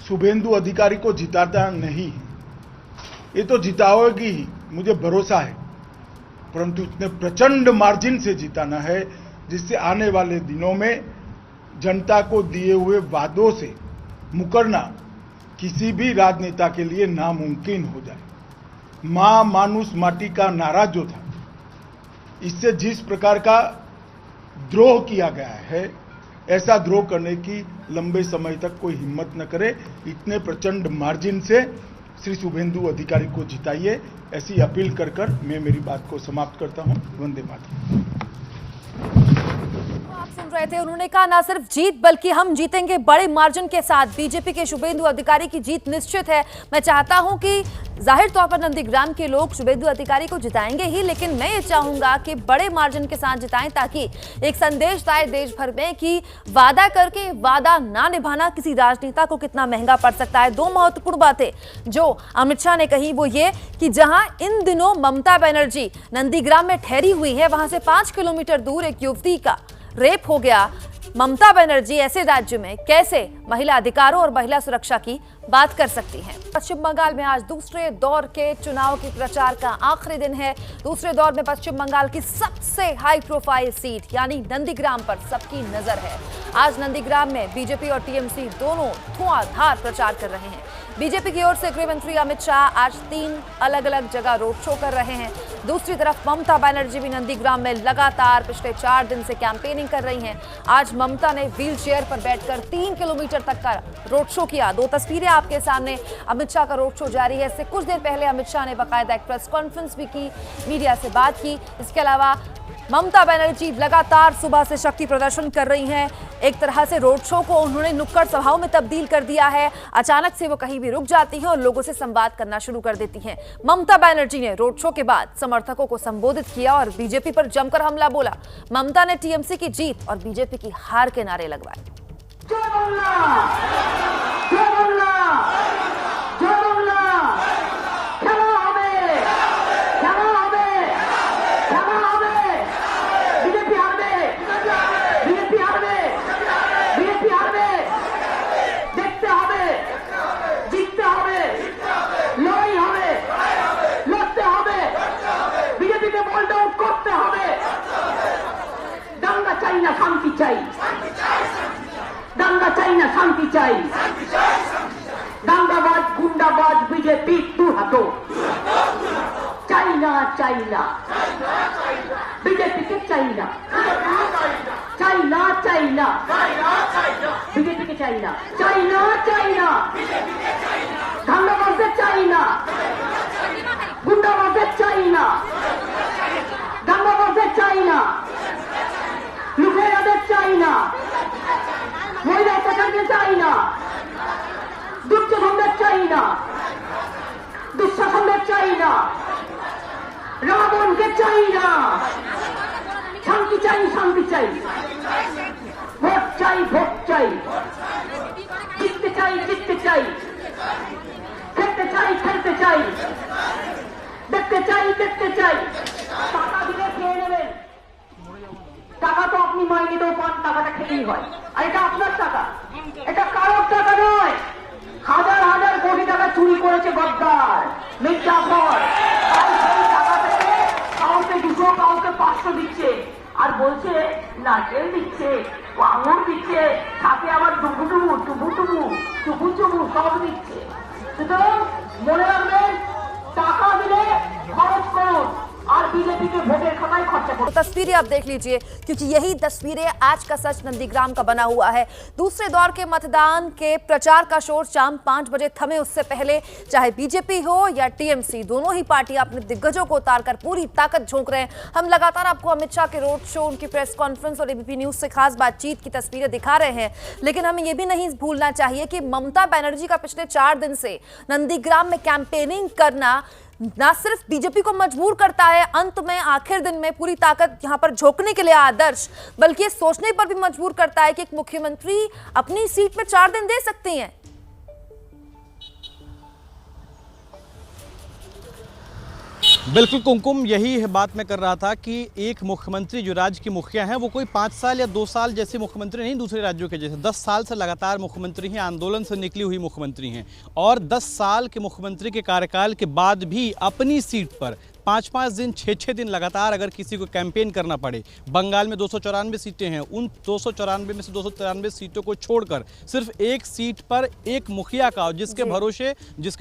शुभेंदु अधिकारी को जिताना नहीं है, ये तो जिताओगी ही, मुझे भरोसा है, परंतु इतने प्रचंड मार्जिन से जिताना है जिससे आने वाले दिनों में जनता को दिए हुए वादों से मुकरना किसी भी राजनेता के लिए नामुमकिन हो जाए। मां मानुष माटी का नारा जो था, इससे जिस प्रकार का द्रोह किया गया है, ऐसा द्रोह करने की लंबे समय तक कोई हिम्मत न करे। इतने प्रचंड मार्जिन से श्री शुभेंदु अधिकारी को जिताइए, ऐसी अपील कर मैं मेरी बात को समाप्त करता हूं। वंदे मातरम। आप सुन रहे थे, उन्होंने कहा ना सिर्फ जीत बल्कि हम जीतेंगे बड़े मार्जिन के साथ। बीजेपी के शुभेंदु अधिकारी की जीत निश्चित है। मैं चाहता हूं कि जाहिर तौर पर नंदीग्राम के लोग शुभेंदु अधिकारी को जिताएंगे ही, लेकिन मैं ये चाहूंगा कि बड़े मार्जिन के साथ जिताएं ताकि एक संदेश आए देश भर में कि वादा करके वादा ना निभाना किसी राजनेता को कितना महंगा पड़ सकता है। दो महत्वपूर्ण बातें जो अमित शाह ने कही वो ये कि जहां इन दिनों ममता बनर्जी नंदीग्राम में ठहरी हुई है, वहां से 5 किलोमीटर दूर एक युवती का रेप हो गया। ममता बनर्जी ऐसे राज्य में कैसे महिला अधिकारों और महिला सुरक्षा की बात कर सकती हैं। पश्चिम बंगाल में आज दूसरे दौर के चुनाव के प्रचार का आखिरी दिन है। दूसरे दौर में पश्चिम बंगाल की सबसे हाई प्रोफाइल सीट यानी नंदीग्राम पर सबकी नजर है। आज नंदीग्राम में बीजेपी और टीएमसी दोनों धुआंधार प्रचार कर रहे हैं। बीजेपी की ओर से गृह मंत्री अमित शाह आज 3 अलग अलग जगह रोड शो कर रहे हैं। दूसरी तरफ ममता बनर्जी भी नंदीग्राम में लगातार पिछले 4 दिन से कैंपेनिंग कर रही हैं। आज ममता ने व्हील चेयर पर बैठकर 3 किलोमीटर तक का रोड शो किया। 2 तस्वीरें आपके सामने। अमित शाह का रोड शो जारी है। इससे कुछ देर पहले अमित शाह ने बाकायदा एक प्रेस कॉन्फ्रेंस भी की, मीडिया से बात की। इसके अलावा ममता बनर्जी लगातार सुबह से शक्ति प्रदर्शन कर रही हैं। एक तरह से रोड शो को उन्होंने नुक्कड़ सभाओं में तब्दील कर दिया है। अचानक से वो कहीं भी रुक जाती हैं और लोगों से संवाद करना शुरू कर देती हैं। ममता बनर्जी ने रोड शो के बाद समर्थकों को संबोधित किया और बीजेपी पर जमकर हमला बोला। ममता ने टीएमसी की जीत और बीजेपी की हार के नारे लगवाए। শান্তি চাই, দাঙ্গা চাই না শান্তি চাই, দাঙ্গাবাজ গুন্ডাবাজ বিজেপি তু হাতো চাই না বিজেপিকে চাই না বিজেপিকে চাই না দাঙ্গাবাজদের চাই না, গুন্ডাবাজদের চাই না, দাঙ্গাবাজদের চাই না, লুটেরাদের চাই না, মহিলা অত্যাচারকে চাই না, দুর্যোধনদের চাই না, দুঃশাসনদের চাই না, রাবণকে চাই না। শান্তি চাই, ভোট চাই, জিততে চাই, খেলতে চাই, দেখতে চাই। টাকা দিলে খেয়ে নেবেন, টাকা তো আপনি মাইনেতেও পান, টাকাটা খেতেই হয়। আর এটা আপনার টাকা, এটা কারোর টাকা নয়। হাজার হাজার কোটি টাকা চুরি করেছে গদ্দার মির্জাফর। সেই টাকা থেকে কাউকে 200 কাউকে 500 দিচ্ছে আর বলছে নারকেল দিচ্ছে, আঙুর দিচ্ছে, সাথে আবার টুবু সব দিচ্ছে। সুতরাং মনে রাখবেন, টাকা দিলে খরচ করুন और बीजेपी के वोटर खाताएं खर्चा करो। तस्वीरें आप देख लीजिए क्योंकि यही तस्वीरें आज का सच नंदीग्राम का बना हुआ है। दूसरे दौर के मतदान के प्रचार का शोर शाम 5 बजे थमे, उससे पहले चाहे बीजेपी हो या टीएमसी, दोनों ही पार्टियां अपने दिग्गजों को उतारकर पूरी ताकत झोंक रहे हैं। हम लगातार आपको अमित शाह के रोड शो, उनकी प्रेस कॉन्फ्रेंस और एबीपी न्यूज से खास बातचीत की तस्वीरें दिखा रहे हैं, लेकिन हमें यह भी नहीं भूलना चाहिए कि ममता बनर्जी का पिछले 4 दिन से नंदीग्राम में कैंपेनिंग करना ना सिर्फ बीजेपी को मजबूर करता है अंत में आखिर दिन में पूरी ताकत यहां पर झोंकने के लिए आदर्श, बल्कि ये सोचने पर भी मजबूर करता है कि एक मुख्यमंत्री अपनी सीट पर 4 दिन दे सकती हैं। बिल्कुल कुमकुम, यही बात मैं कर रहा था कि एक मुख्यमंत्री जो राज्य की मुखिया हैं वो कोई 5 साल या 2 साल जैसे मुख्यमंत्री नहीं, दूसरे राज्यों के जैसे 10 साल से लगातार मुख्यमंत्री हैं, आंदोलन से निकली हुई मुख्यमंत्री हैं और 10 साल के मुख्यमंत्री के कार्यकाल के बाद भी अपनी सीट पर 5-5 दिन 6-6 दिन लगातार अगर किसी को कैंपेन करना पड़े। बंगाल में 294 सीटें हैं, उन 294 में से 293 सीटों को छोड़कर सिर्फ एक सीट पर एक मुखिया का, जिसके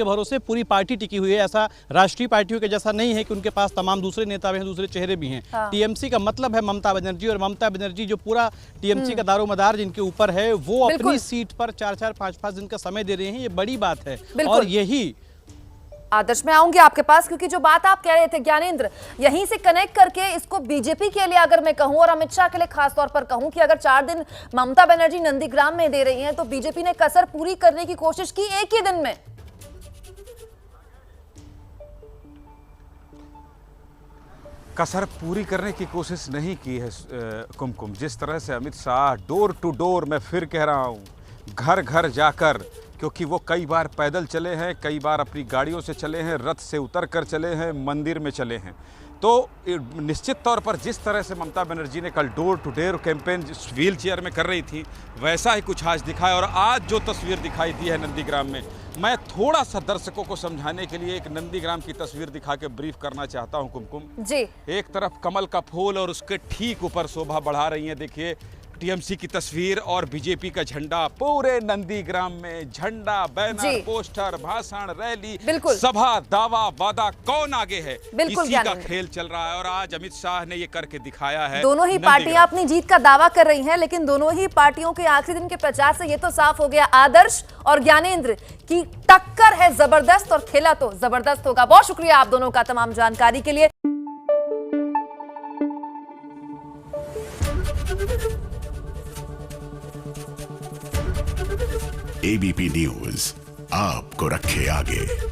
भरोसे पूरी पार्टी टिकी हुई है। ऐसा राष्ट्रीय पार्टियों के जैसा नहीं है कि उनके पास तमाम दूसरे नेता भी हैं, दूसरे चेहरे भी हैं। टीएमसी का मतलब है ममता बनर्जी, और ममता बनर्जी जो पूरा टीएमसी का दारोमदार जिनके ऊपर है, वो अपनी सीट पर 4-4, 5-5 दिन का समय दे रहे हैं। ये बड़ी बात है और यही आदर्श में आऊंगी आपके पास, क्योंकि जो बात आप कह रहे थे ज्ञानेंद्र, यहीं से कनेक्ट करके इसको बीजेपी के लिए अगर मैं कहूं और अमित शाह के लिए खास तौर पर कहूं कि अगर 4 दिन ममता बनर्जी नंदीग्राम में दे रही हैं तो बीजेपी ने कसर पूरी करने की कोशिश की एक ही दिन में। कसर पूरी करने की कोशिश नहीं की है कुमकुम। जिस तरह से Amit Shah door to door, मैं फिर कह रहा हूँ, घर घर जाकर, क्योंकि वो कई बार पैदल चले हैं, कई बार अपनी गाड़ियों से चले हैं, रथ से उतर कर चले हैं, मंदिर में चले हैं, तो निश्चित तौर पर जिस तरह से ममता बनर्जी ने कल door to door campaign wheelchair में कर रही थी, वैसा ही कुछ आज दिखाया। और आज जो तस्वीर दिखाई दी है नंदीग्राम में, मैं थोड़ा सा दर्शकों को समझाने के लिए एक नंदीग्राम की तस्वीर दिखा के ब्रीफ करना चाहता हूं कुमकुम जी। एक तरफ कमल का फूल और उसके ठीक ऊपर शोभा बढ़ा रही है, देखिए टीएमसी की तस्वीर और बीजेपी का झंडा। पूरे नंदीग्राम में झंडा, बैनर, पोस्टर, भाषण, रैली, सभा, दावा, वादा, कौन आगे है, इसी का खेल चल रहा है। और आज अमित शाह ने ये करके दिखाया है। दोनों ही पार्टियां अपनी जीत का दावा कर रही हैं, लेकिन दोनों ही पार्टियों के आखिरी दिन के प्रचार से ये तो साफ हो गया आदर्श और ज्ञानेंद्र की टक्कर है जबरदस्त, और खेला तो जबरदस्त होगा। बहुत शुक्रिया आप दोनों का तमाम जानकारी के लिए। एबीपी न्यूज आपको रखे आगे।